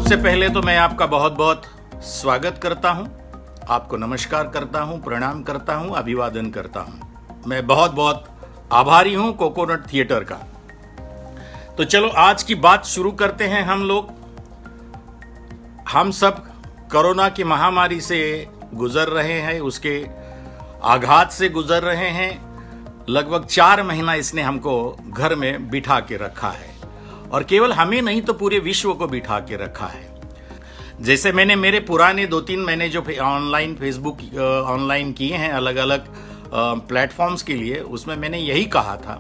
सबसे पहले तो मैं आपका बहुत बहुत स्वागत करता हूं, आपको नमस्कार करता हूं, प्रणाम करता हूं, अभिवादन करता हूं। मैं बहुत बहुत आभारी हूं कोकोनट थिएटर का। तो चलो आज की बात शुरू करते हैं। हम सब कोरोना की महामारी से गुजर रहे हैं, उसके आघात से गुजर रहे हैं। लगभग 4 महीना इसने हमको घर में बिठा के रखा है, और केवल हमें नहीं तो पूरे विश्व को बिठा के रखा है। जैसे मैंने मेरे पुराने 2-3 महीने जो ऑनलाइन फेसबुक ऑनलाइन किए हैं अलग अलग प्लेटफॉर्म्स के लिए, उसमें मैंने यही कहा था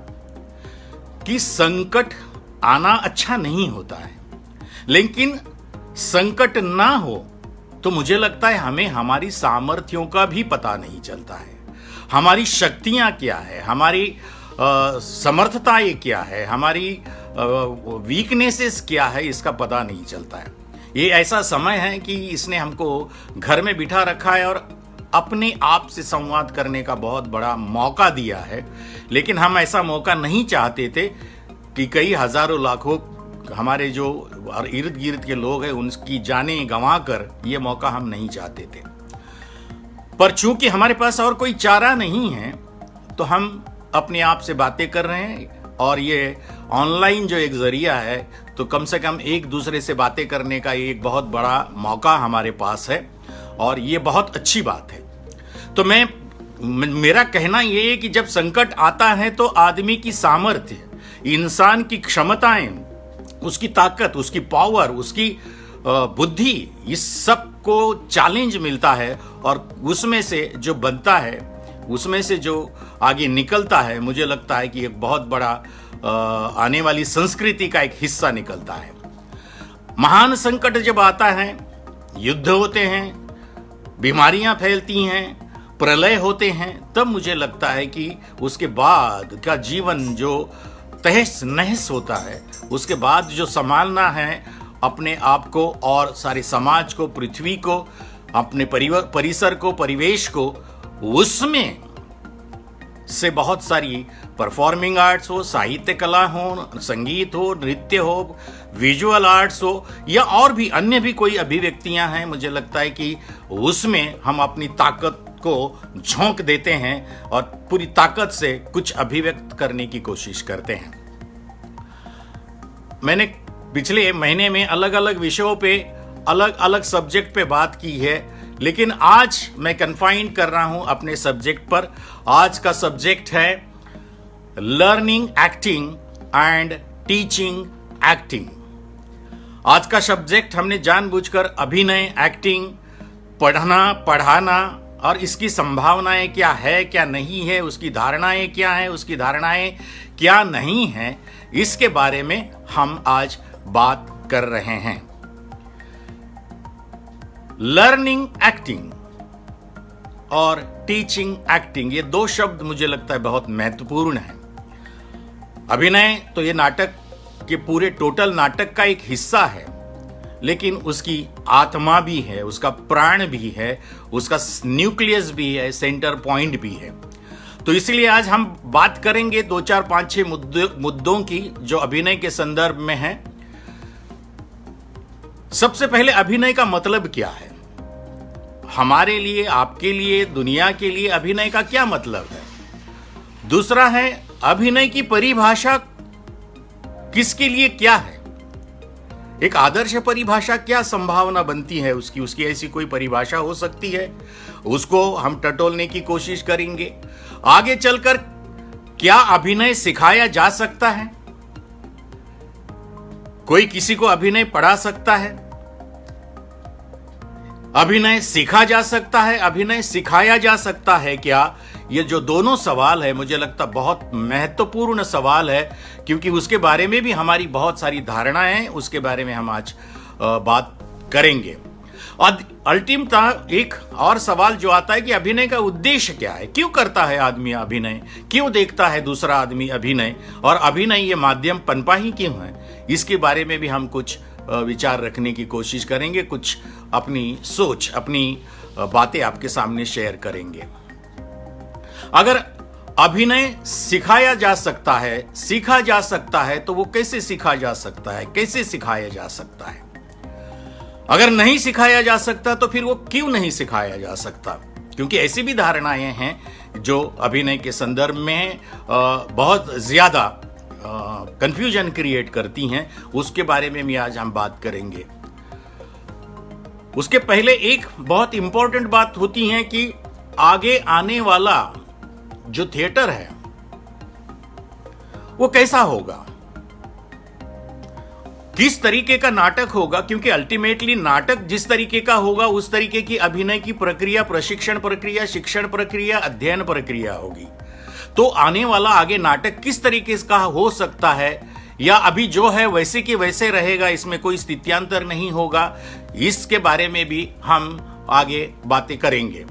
कि संकट आना अच्छा नहीं होता है, लेकिन संकट ना हो तो मुझे लगता है हमें हमारी सामर्थ्यों का भी पता नहीं चलता है। हमारी शक्तियां क्या है, हमारी समर्थताएं क्या है, हमारी वीकनेसेस क्या है, इसका पता नहीं चलता है। ये ऐसा समय है कि इसने हमको घर में बिठा रखा है और अपने आप से संवाद करने का बहुत बड़ा मौका दिया है। लेकिन हम ऐसा मौका नहीं चाहते थे कि कई हजारों लाखों हमारे जो इर्द गिर्द के लोग हैं उनकी जानें गंवा कर ये मौका हम नहीं चाहते थे। पर चूंकि हमारे पास और कोई चारा नहीं है तो हम अपने आप से बातें कर रहे हैं, और ये ऑनलाइन जो एक जरिया है तो कम से कम एक दूसरे से बातें करने का एक बहुत बड़ा मौका हमारे पास है, और ये बहुत अच्छी बात है। तो मेरा कहना ये है कि जब संकट आता है तो आदमी की सामर्थ्य, इंसान की क्षमताएं, उसकी ताकत, उसकी पावर, उसकी बुद्धि, इस सब को चैलेंज मिलता है, और उसमें से जो बनता है, उसमें से जो आगे निकलता है, मुझे लगता है कि एक बहुत बड़ा आने वाली संस्कृति का एक हिस्सा निकलता है। महान संकट जब आता है, युद्ध होते हैं, बीमारियां फैलती हैं, प्रलय होते हैं, तब मुझे लगता है कि उसके बाद का जीवन जो तहस नहस होता है, उसके बाद जो संभालना है अपने आप को और सारे समाज को, पृथ्वी को, अपने परिसर को, परिवेश को, उसमें से बहुत सारी परफॉर्मिंग आर्ट्स हो, साहित्य कला हो, संगीत हो, नृत्य हो, विजुअल आर्ट्स हो, या और भी अन्य भी कोई अभिव्यक्तियां हैं, मुझे लगता है कि उसमें हम अपनी ताकत को झोंक देते हैं और पूरी ताकत से कुछ अभिव्यक्त करने की कोशिश करते हैं। मैंने पिछले महीने में अलग अलग विषयों पे, अलग अलग सब्जेक्ट पे बात की है, लेकिन आज मैं कन्फाइन कर रहा हूं अपने सब्जेक्ट पर। आज का सब्जेक्ट है learning acting and teaching acting. आज का सब्जेक्ट हमने जानबूझकर अभिनय, एक्टिंग, पढ़ाना और इसकी संभावनाएं क्या है, क्या नहीं है, उसकी धारणाएं क्या है, उसकी धारणाएं क्या नहीं है, इसके बारे में हम आज बात कर रहे हैं। लर्निंग एक्टिंग और टीचिंग एक्टिंग, ये 2 शब्द मुझे लगता है बहुत महत्वपूर्ण है। अभिनय तो ये नाटक के पूरे टोटल नाटक का एक हिस्सा है, लेकिन उसकी आत्मा भी है, उसका प्राण भी है, उसका न्यूक्लियस भी है, सेंटर पॉइंट भी है। तो इसीलिए आज हम बात करेंगे 2, 4, 5, 6 मुद्दों की जो अभिनय के संदर्भ में है। सबसे पहले अभिनय का मतलब क्या है हमारे लिए, आपके लिए, दुनिया के लिए अभिनय का क्या मतलब है। दूसरा है अभिनय की परिभाषा किसके लिए क्या है, एक आदर्श परिभाषा क्या संभावना बनती है उसकी ऐसी कोई परिभाषा हो सकती है, उसको हम टटोलने की कोशिश करेंगे। आगे चलकर क्या अभिनय सिखाया जा सकता है, कोई किसी को अभिनय पढ़ा सकता है, अभिनय सीखा जा सकता है, अभिनय सिखाया जा सकता है क्या? ये जो दोनों सवाल है मुझे लगता बहुत महत्वपूर्ण सवाल है, क्योंकि उसके बारे में भी हमारी बहुत सारी धारणाएं हैं, उसके बारे में हम आज बात करेंगे। और अल्टीमतः एक और सवाल जो आता है कि अभिनय का उद्देश्य क्या है, क्यों करता है आदमी अभिनय, क्यों देखता है दूसरा आदमी अभिनय, और अभिनय ये माध्यम पनपा ही क्यों है, इसके बारे में भी हम कुछ विचार रखने की कोशिश करेंगे, कुछ अपनी सोच, अपनी बातें आपके सामने शेयर करेंगे। अगर अभिनय सिखाया जा सकता है, सीखा जा सकता है, तो वो कैसे सीखा जा सकता है, कैसे सिखाया जा सकता है? अगर नहीं सिखाया जा सकता तो फिर वो क्यों नहीं सिखाया जा सकता? क्योंकि ऐसी भी धारणाएं हैं जो अभिनय के संदर्भ में बहुत ज्यादा कंफ्यूजन क्रिएट करती हैं। उसके बारे में भी आज हम बात करेंगे। उसके पहले एक बहुत इंपॉर्टेंट बात होती है कि आगे आने वाला जो थिएटर है वो कैसा होगा, किस तरीके का नाटक होगा। क्योंकि अल्टीमेटली नाटक जिस तरीके का होगा उस तरीके की अभिनय की प्रक्रिया, प्रशिक्षण प्रक्रिया, शिक्षण प्रक्रिया, अध्ययन प्रक्रिया होगी। तो आने वाला आगे नाटक किस तरीके का हो सकता है, या अभी जो है वैसे की वैसे रहेगा, इसमें कोई स्थित्यांतर नहीं होगा, इसके बारे में भी हम आगे बातें करेंगे।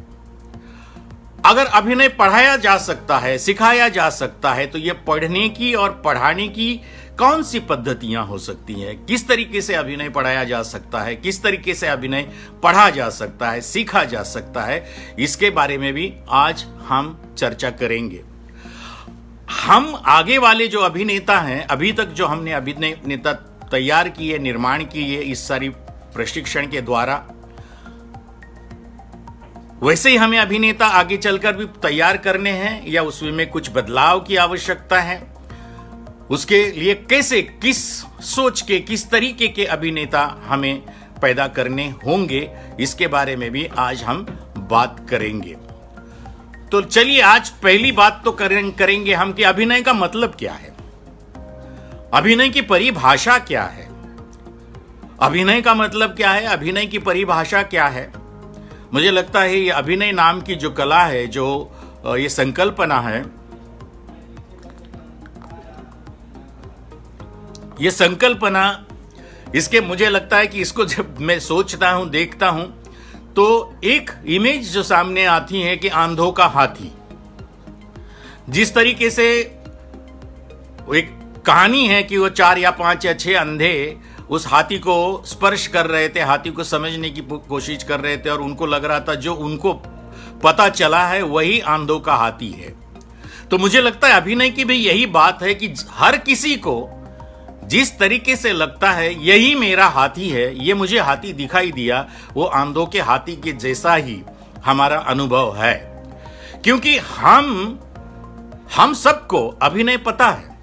अगर अभिनय पढ़ाया जा सकता है, सिखाया जा सकता है, तो यह पढ़ने की और पढ़ाने की कौन सी पद्धतियां हो सकती हैं, किस तरीके से अभिनय पढ़ाया जा सकता है, किस तरीके से अभिनय पढ़ा जा सकता है, सीखा जा सकता है, इसके बारे में भी आज हम चर्चा करेंगे। हम आगे वाले जो अभिनेता हैं, अभी तक जो हमने अभिनेता तैयार किए, निर्माण किए इस सारी प्रशिक्षण के द्वारा, वैसे ही हमें अभिनेता आगे चलकर भी तैयार करने हैं या उसमें कुछ बदलाव की आवश्यकता है। उसके लिए कैसे, किस सोच के, किस तरीके के अभिनेता हमें पैदा करने होंगे, इसके बारे में भी आज हम बात करेंगे। तो चलिए आज पहली बात तो करेंगे हम कि अभिनय का मतलब क्या है, अभिनय की परिभाषा क्या है, अभिनय का मतलब क्या है, अभिनय की परिभाषा क्या है। मुझे लगता है ये अभिनय नाम की जो कला है, जो ये संकल्पना है, ये संकल्पना, इसके मुझे लगता है कि इसको जब मैं सोचता हूं, देखता हूं, तो एक इमेज जो सामने आती है कि आंधों का हाथी। जिस तरीके से एक कहानी है कि वो 4 या 5 या 6 अंधे उस हाथी को स्पर्श कर रहे थे, हाथी को समझने की कोशिश कर रहे थे, और उनको लग रहा था जो उनको पता चला है वही आंधों का हाथी है। तो मुझे लगता है अभिनय की भी यही बात है कि हर किसी को जिस तरीके से लगता है यही मेरा हाथी है, ये मुझे हाथी दिखाई दिया, वो आंधों के हाथी के जैसा ही हमारा अनुभव है। क्योंकि हम सबको अभिनय पता है,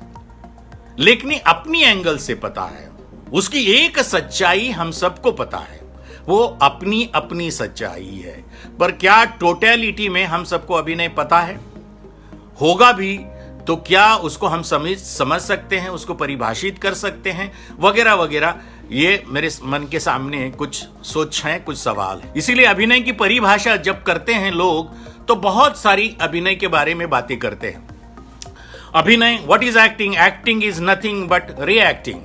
लेकिन अपनी एंगल से पता है। उसकी एक सच्चाई हम सबको पता है, वो अपनी अपनी सच्चाई है। पर क्या टोटलिटी में हम सबको अभिनय पता है? होगा भी तो क्या उसको हम समझ सकते हैं, उसको परिभाषित कर सकते हैं, वगैरह वगैरह। ये मेरे मन के सामने कुछ सोच हैं, कुछ सवाल है। इसीलिए अभिनय की परिभाषा जब करते हैं लोग, तो बहुत सारी अभिनय के बारे में बातें करते हैं। अभिनय, what is acting? Acting is nothing but reacting.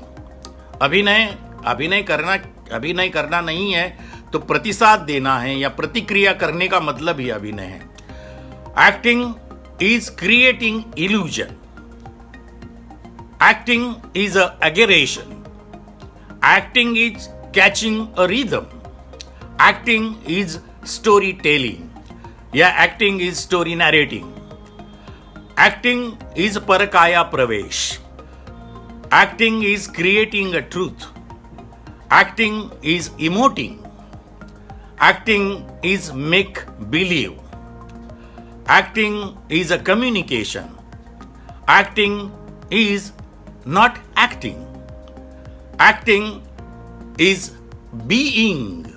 अभिनय करना नहीं है तो प्रतिसाद देना है या प्रतिक्रिया करने का मतलब ही अभिनय है। Acting is creating illusion. Acting is a aggravation. Acting is catching a rhythm. Acting is storytelling. Yeah, acting is story narrating. Acting is parakaya pravesh. Acting is creating a truth. Acting is emoting. Acting is make believe. Acting is a communication. Acting is not acting. Acting is being.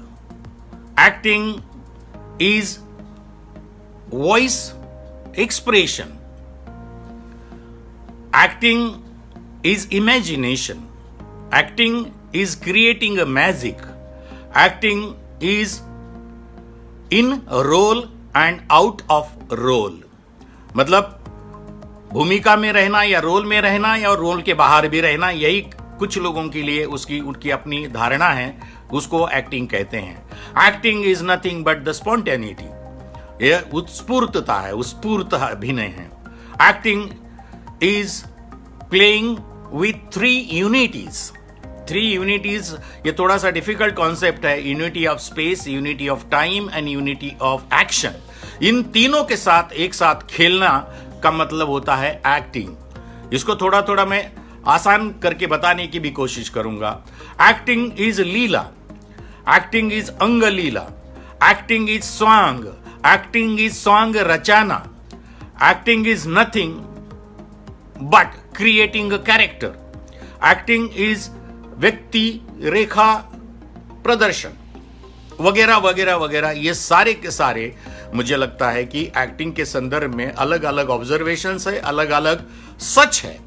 Acting is voice expression. Acting is imagination. Acting is creating a magic. Acting is in role and out of role. मतलब भूमिका में रहना या role में रहना या role के बाहर भी रहना, यही कुछ लोगों के लिए उनकी अपनी धारणा है, उसको एक्टिंग कहते हैं। Acting is nothing but the spontaneity, यह उत्स्फूर्तता है, उत्स्फूर्त अभिनय है। Acting is playing with 3 unities. 3 unities, ये थोड़ा सा डिफिकल्ट कॉन्सेप्ट है। Unity of space, unity of time and unity of action. इन तीनों के साथ एक साथ खेलना का मतलब होता है एक्टिंग। इसको थोड़ा थोड़ा मैं आसान करके बताने की भी कोशिश करूंगा। एक्टिंग इज लीला। एक्टिंग इज अंगलीला, एक्टिंग इज स्वांग, एक्टिंग इज स्वांग रचाना, acting is nothing but creating a character, acting is व्यक्ति रेखा प्रदर्शन वगैरह वगैरह वगैरह। ये सारे के सारे मुझे लगता है कि एक्टिंग के संदर्भ में अलग अलग ऑब्जर्वेशंस है, अलग अलग सच है,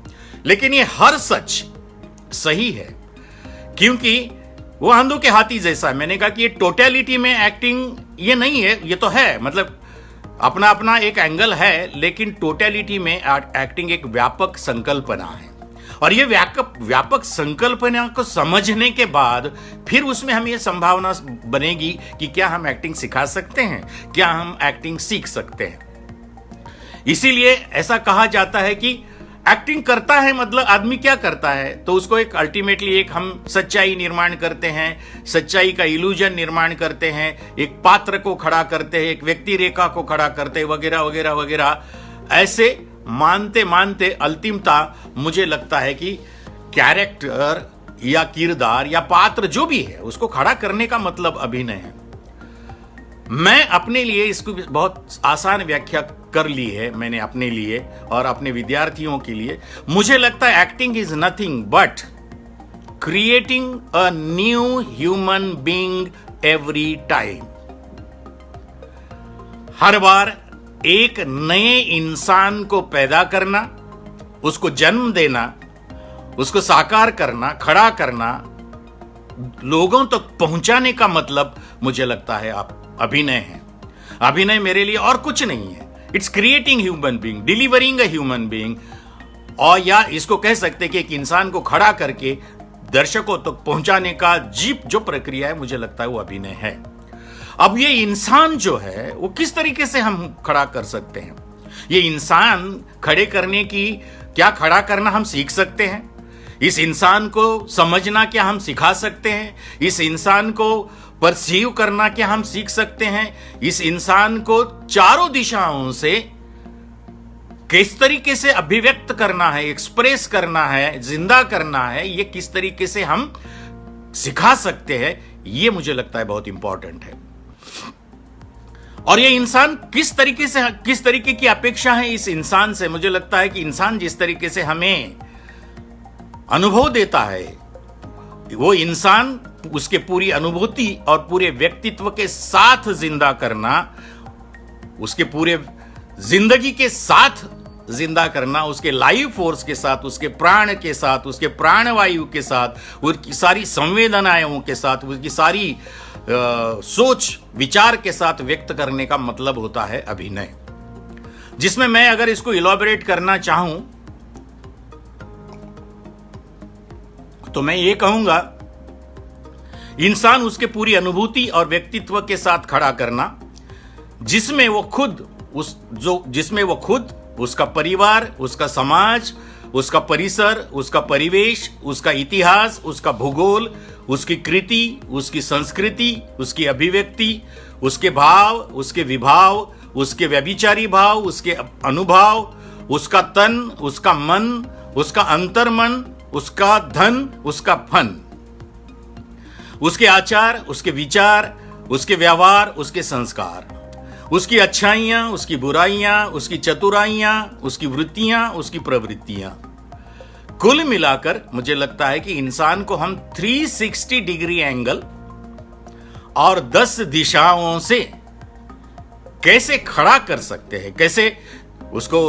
लेकिन ये हर सच सही है क्योंकि वो अंधों के हाथी जैसा है। मैंने कहा कि ये टोटलिटी में एक्टिंग ये नहीं है, ये तो है, मतलब अपना अपना एक एंगल है, लेकिन टोटलिटी में एक्टिंग एक व्यापक संकल्पना है। और ये व्यापक संकल्पना को समझने के बाद फिर उसमें हमें ये संभावना बनेगी कि क्या हम एक्टिंग सिखा सकते हैं, क्या हम एक्टिंग सीख सकते हैं। इसीलिए ऐसा कहा जाता है कि एक्टिंग करता है मतलब आदमी क्या करता है, तो उसको एक अल्टीमेटली एक हम सच्चाई निर्माण करते हैं, सच्चाई का इल्यूजन निर्माण करते हैं, एक पात्र को खड़ा करते हैं, एक व्यक्ति रेखा को खड़ा करते हैं वगैरह वगैरह वगैरह। ऐसे मानते मानते अंतिमता मुझे लगता है कि कैरेक्टर या किरदार या पात्र जो भी है उसको खड़ा करने का मतलब अभिनय है। मैं अपने लिए इसको बहुत आसान व्याख्या कर ली है मैंने अपने लिए और अपने विद्यार्थियों के लिए। मुझे लगता है acting is nothing but creating a new human being every time. हर बार एक नए इंसान को पैदा करना, उसको जन्म देना, उसको साकार करना, खड़ा करना, लोगों तक पहुंचाने का मतलब मुझे लगता है आप अभिनय है। अभिनय मेरे लिए और कुछ नहीं है। It's creating human being, delivering a human being, और या इसको कह सकते कि एक इंसान को खड़ा करके दर्शकों तक पहुंचाने का जो प्रक्रिया है, मुझे लगता है वो अभिनय है। अब ये इंसान जो है वो किस तरीके से हम खड़ा कर सकते हैं, ये इंसान खड़े करने की क्या खड़ा करना हम सीख सकते हैं, इस इंसान को समझना क्या हम सिखा सकते हैं, इस इंसान को परसीव करना क्या हम सीख सकते हैं, इस इंसान को चारों दिशाओं से किस तरीके से अभिव्यक्त करना है, एक्सप्रेस करना है, जिंदा करना है, ये किस तरीके से हम सिखा सकते हैं, ये मुझे लगता है बहुत इंपॉर्टेंट है। और ये इंसान किस तरीके की अपेक्षा है इस इंसान से, मुझे लगता है कि इंसान जिस तरीके से हमें अनुभव देता है, वो इंसान उसके पूरी अनुभूति और पूरे व्यक्तित्व के साथ जिंदा करना, उसके पूरे जिंदगी के साथ जिंदा करना, उसके लाइफ फोर्स के साथ, उसके प्राण के साथ, उसके प्राणवायु के साथ, उसकी सारी संवेदनाओं के साथ, उसकी सारी सोच विचार के साथ व्यक्त करने का मतलब होता है अभिनय। जिसमें मैं अगर इसको इलॉबरेट करना चाहूं तो मैं ये कहूंगा, इंसान उसके पूरी अनुभूति और व्यक्तित्व के साथ खड़ा करना, जिसमें वो खुद उसका परिवार, उसका समाज, उसका परिसर, उसका परिवेश, उसका इतिहास, उसका भूगोल, उसकी कृति, उसकी संस्कृति, उसकी अभिव्यक्ति, उसके भाव, उसके विभाव, उसके व्यभिचारी भाव, उसके अनुभाव, उसका तन, उसका मन, उसका अंतर्मन, उसका धन, उसका फन, उसके आचार, उसके विचार, उसके व्यवहार, उसके संस्कार, उसकी अच्छाइयां, उसकी बुराइयां, उसकी चतुराइयां, उसकी वृत्तियां, उसकी प्रवृत्तियां, कुल मिलाकर मुझे लगता है कि इंसान को हम 360 डिग्री एंगल और 10 दिशाओं से कैसे खड़ा कर सकते हैं, कैसे उसको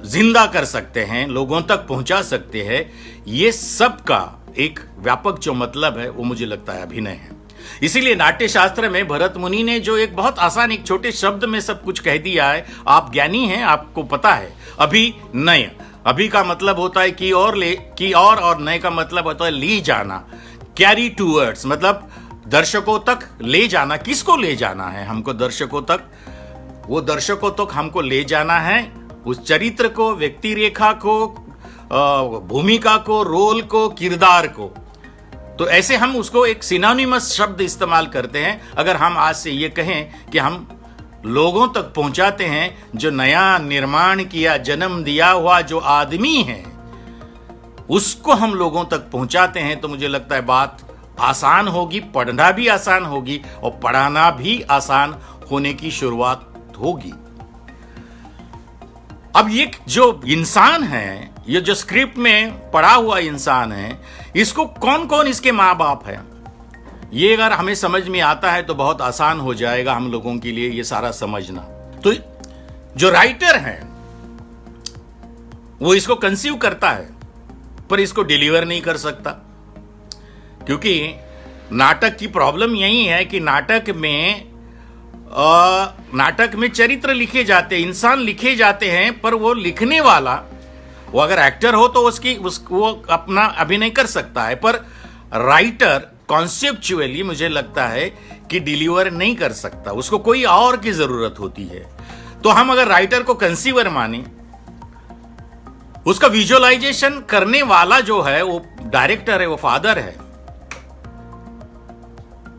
जिंदा कर सकते हैं, लोगों तक पहुंचा सकते हैं, ये सब का एक व्यापक जो मतलब है वो मुझे लगता है अभिनय है। इसीलिए नाट्य शास्त्र में भरत मुनि ने जो एक बहुत आसान एक छोटे शब्द में सब कुछ कह दिया है, आप ज्ञानी हैं, आपको पता है। अभिनय, अभी का मतलब होता है की और नय का मतलब होता है ले जाना, कैरी टूवर्ड्स, मतलब दर्शकों तक ले जाना। किसको ले जाना है हमको दर्शकों तक? वो दर्शकों तक हमको ले जाना है उस चरित्र को, व्यक्ति रेखा को, भूमिका को, रोल को, किरदार को। तो ऐसे हम उसको एक सिनोनिमस शब्द इस्तेमाल करते हैं। अगर हम आज से ये कहें कि हम लोगों तक पहुंचाते हैं जो नया निर्माण किया, जन्म दिया हुआ जो आदमी है, उसको हम लोगों तक पहुंचाते हैं, तो मुझे लगता है बात आसान होगी, पढ़ना भी आसान होगी और पढ़ाना भी आसान होने की शुरुआत होगी। अब ये जो इंसान है, ये जो स्क्रिप्ट में पढ़ा हुआ इंसान है, इसको कौन कौन इसके माँ बाप है, ये अगर हमें समझ में आता है तो बहुत आसान हो जाएगा हम लोगों के लिए ये सारा समझना। तो जो राइटर है वो इसको कंसीव करता है पर इसको डिलीवर नहीं कर सकता, क्योंकि नाटक की प्रॉब्लम यही है कि नाटक में चरित्र लिखे जाते हैं, इंसान लिखे जाते हैं, पर वो लिखने वाला, वो अगर एक्टर हो तो वो अपना अभिनय कर सकता है, पर राइटर कॉन्सेप्चुअली मुझे लगता है कि डिलीवर नहीं कर सकता, उसको कोई और की जरूरत होती है। तो हम अगर राइटर को कंसीवर माने, उसका विजुअलाइजेशन करने वाला जो है वो डायरेक्टर है, वो फादर है।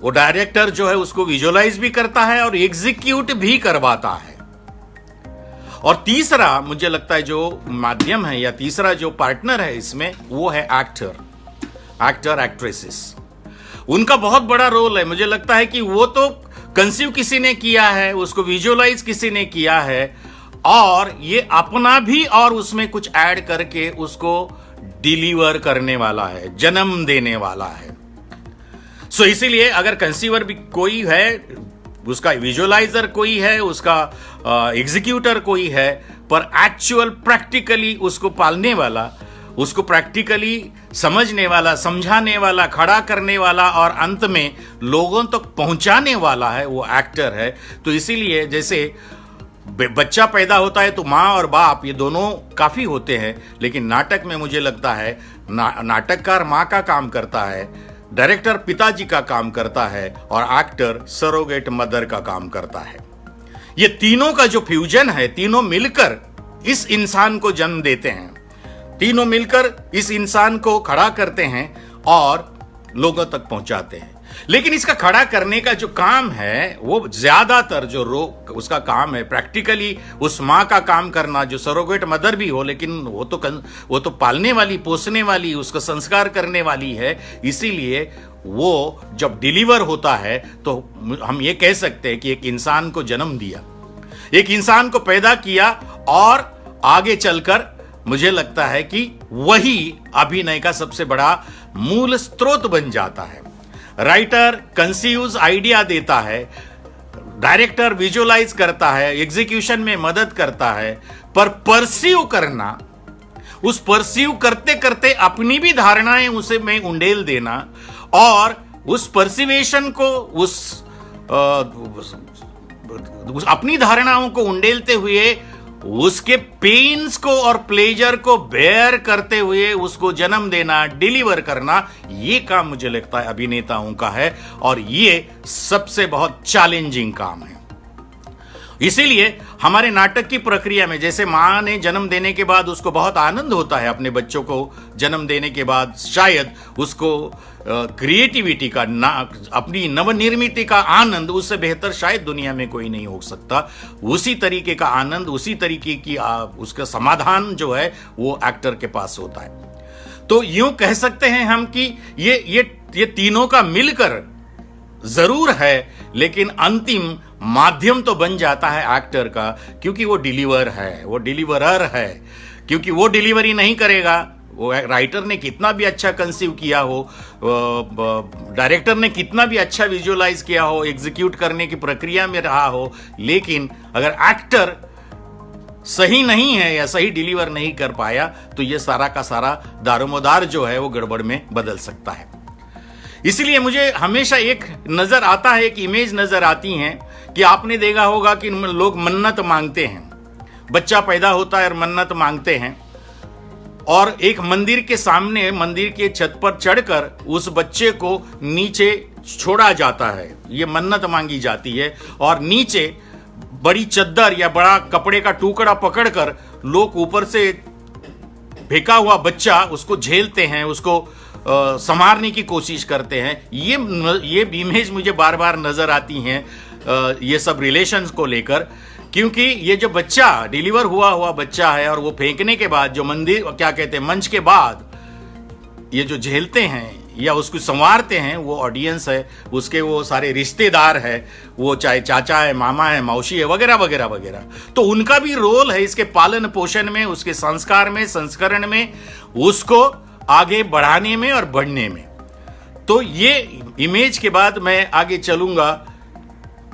वो डायरेक्टर जो है उसको विजुअलाइज भी करता है और एग्जीक्यूट भी करवाता है। और तीसरा मुझे लगता है जो माध्यम है या तीसरा जो पार्टनर है इसमें, वो है एक्टर एक्ट्रेसेस। उनका बहुत बड़ा रोल है। मुझे लगता है कि वो तो कंसीव किसी ने किया है, उसको विजुअलाइज किसी ने किया है, और ये अपना भी और उसमें कुछ ऐड करके उसको डिलीवर करने वाला है, जन्म देने वाला है। सो इसीलिए अगर कंसीवर भी कोई है, उसका विजुअलाइजर कोई है, उसका एग्जीक्यूटर कोई है, पर एक्चुअल प्रैक्टिकली उसको पालने वाला, उसको प्रैक्टिकली समझने वाला, समझाने वाला, खड़ा करने वाला और अंत में लोगों तक पहुंचाने वाला है, वो एक्टर है। तो इसीलिए जैसे बच्चा पैदा होता है तो माँ और बाप ये दोनों काफी होते हैं, लेकिन नाटक में मुझे लगता है नाटककार माँ का काम करता है, डायरेक्टर पिताजी का काम करता है और एक्टर सरोगेट मदर का काम करता है। ये तीनों का जो फ्यूजन है, तीनों मिलकर इस इंसान को जन्म देते हैं, तीनों मिलकर इस इंसान को खड़ा करते हैं और लोगों तक पहुंचाते हैं। लेकिन इसका खड़ा करने का जो काम है वो ज्यादातर जो उसका काम है प्रैक्टिकली उस माँ का काम करना, जो सरोगेट मदर भी हो, लेकिन वो तो पालने वाली, पोसने वाली, उसका संस्कार करने वाली है। इसीलिए वो जब डिलीवर होता है तो हम ये कह सकते हैं कि एक इंसान को जन्म दिया, एक इंसान को पैदा किया, और आगे चलकर मुझे लगता है कि वही अभिनय का सबसे बड़ा मूल स्रोत बन जाता है। राइटर कंसीव्स आइडिया देता है, डायरेक्टर विजुअलाइज करता है, एग्जीक्यूशन में मदद करता है, पर परसीव करना, उस परसीव करते करते अपनी भी धारणाएं उसे में उंडेल देना, और उस परसिवेशन को अपनी धारणाओं को उंडेलते हुए उसके पेन्स को और प्लेजर को बेयर करते हुए उसको जन्म देना, डिलीवर करना, ये काम मुझे लगता है अभिनेताओं का है, और ये सबसे बहुत चैलेंजिंग काम है। इसीलिए हमारे नाटक की प्रक्रिया में, जैसे माँ ने जन्म देने के बाद उसको बहुत आनंद होता है, अपने बच्चों को जन्म देने के बाद शायद उसको क्रिएटिविटी का, अपनी नवनिर्मित का आनंद, उससे बेहतर शायद दुनिया में कोई नहीं हो सकता। उसी तरीके का आनंद, उसी तरीके की उसका समाधान जो है वो एक्टर के पास होता है। तो यूं कह सकते हैं हम कि ये तीनों का मिलकर जरूर है, लेकिन अंतिम माध्यम तो बन जाता है एक्टर का, क्योंकि वो डिलीवर है, वो डिलीवरर है। क्योंकि वो डिलीवरी नहीं करेगा, वो राइटर ने कितना भी अच्छा कंसीव किया हो, डायरेक्टर ने कितना भी अच्छा विजुअलाइज किया हो, एग्जीक्यूट करने की प्रक्रिया में रहा हो, लेकिन अगर एक्टर सही नहीं है या सही डिलीवर नहीं कर पाया तो ये सारा का सारा दारोमदार जो है वो गड़बड़ में बदल सकता है। इसलिए मुझे हमेशा एक नजर आता है, एक इमेज नजर आती है कि आपने देखा होगा कि लोग मन्नत मांगते हैं, बच्चा पैदा होता है और मन्नत मांगते हैं, और एक मंदिर के सामने, मंदिर के छत पर चढ़कर उस बच्चे को नीचे छोड़ा जाता है, ये मन्नत मांगी जाती है, और नीचे बड़ी चद्दर या बड़ा कपड़े का टुकड़ा पकड़कर लोग ऊपर से फेंका हुआ बच्चा उसको झेलते हैं, उसको संभालने की कोशिश करते हैं। ये इमेज मुझे बार बार नजर आती हैं ये सब रिलेशंस को लेकर, क्योंकि ये जो बच्चा डिलीवर हुआ बच्चा है और वो फेंकने के बाद जो मंदिर क्या कहते हैं मंच के बाद ये जो झेलते हैं, या उसको संवारते हैं वो ऑडियंस है, उसके वो सारे रिश्तेदार है, वो चाहे चाचा है, मामा है, मौसी है, वगैरह वगैरह वगैरह। तो उनका भी रोल है इसके पालन पोषण में, उसके संस्कार में, संस्करण में, उसको आगे बढ़ाने में और बढ़ने में। तो ये इमेज के बाद मैं आगे चलूंगा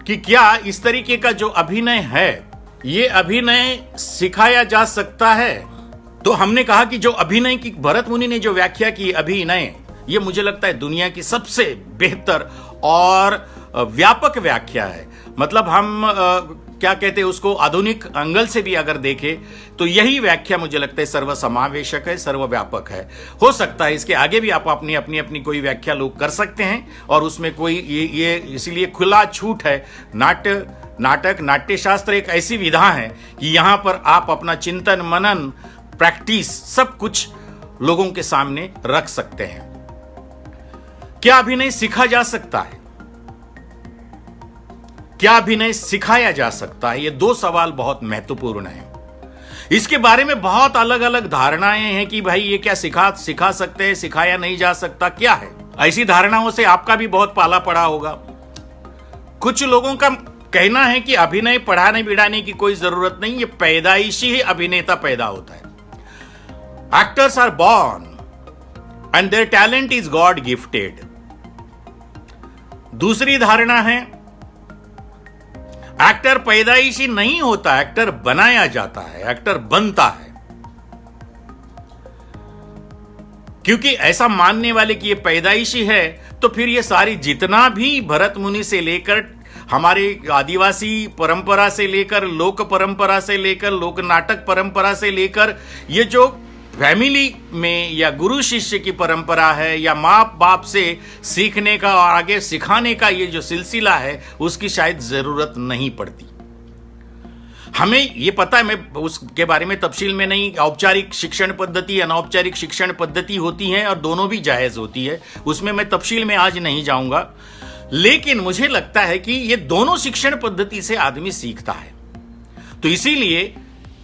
कि क्या इस तरीके का जो अभिनय है, ये अभिनय सिखाया जा सकता है। तो हमने कहा कि जो अभिनय की भरत मुनि ने जो व्याख्या की, अभिनय, ये मुझे लगता है दुनिया की सबसे बेहतर और व्यापक व्याख्या है। मतलब हम क्या कहते हैं उसको, आधुनिक एंगल से भी अगर देखें तो यही व्याख्या मुझे लगता है सर्वसमावेशक है, सर्वव्यापक है। हो सकता है इसके आगे भी आप अपनी अपनी अपनी कोई व्याख्या लोग कर सकते हैं, और उसमें कोई ये इसीलिए खुला छूट है। नाटक नाट्यशास्त्र एक ऐसी विधा है कि यहां पर आप अपना चिंतन, मनन, प्रैक्टिस सब कुछ लोगों के सामने रख सकते हैं। क्या अभिनय सीखा जा सकता है? क्या अभिनय सिखाया जा सकता है? ये दो सवाल बहुत महत्वपूर्ण हैं। इसके बारे में बहुत अलग अलग धारणाएं हैं कि भाई ये क्या सिखा सकते हैं, सिखाया नहीं जा सकता, क्या है? ऐसी धारणाओं से आपका भी बहुत पाला पड़ा होगा। कुछ लोगों का कहना है कि अभिनय पढ़ाने बिढ़ाने की कोई जरूरत नहीं, ये पैदाइशी ही अभिनेता पैदा होता है। Actors are born and their talent is god gifted. दूसरी धारणा है एक्टर पैदाइशी नहीं होता, एक्टर बनाया जाता है, एक्टर बनता है। क्योंकि ऐसा मानने वाले कि ये पैदाइशी है, तो फिर ये सारी जितना भी भरत मुनि से लेकर हमारे आदिवासी परंपरा से लेकर, लोक परंपरा से लेकर, लोक नाटक परंपरा से लेकर, ये जो फैमिली में या गुरु शिष्य की परंपरा है या माँ बाप से सीखने का और आगे सिखाने का ये जो सिलसिला है, उसकी शायद जरूरत नहीं पड़ती। हमें ये पता है, मैं उसके बारे में तफसील में नहीं, औपचारिक शिक्षण पद्धति, अनौपचारिक शिक्षण पद्धति होती है और दोनों भी जायज होती है, उसमें मैं तफसील में आज नहीं जाऊंगा। लेकिन मुझे लगता है कि ये दोनों शिक्षण पद्धति से आदमी सीखता है। तो इसीलिए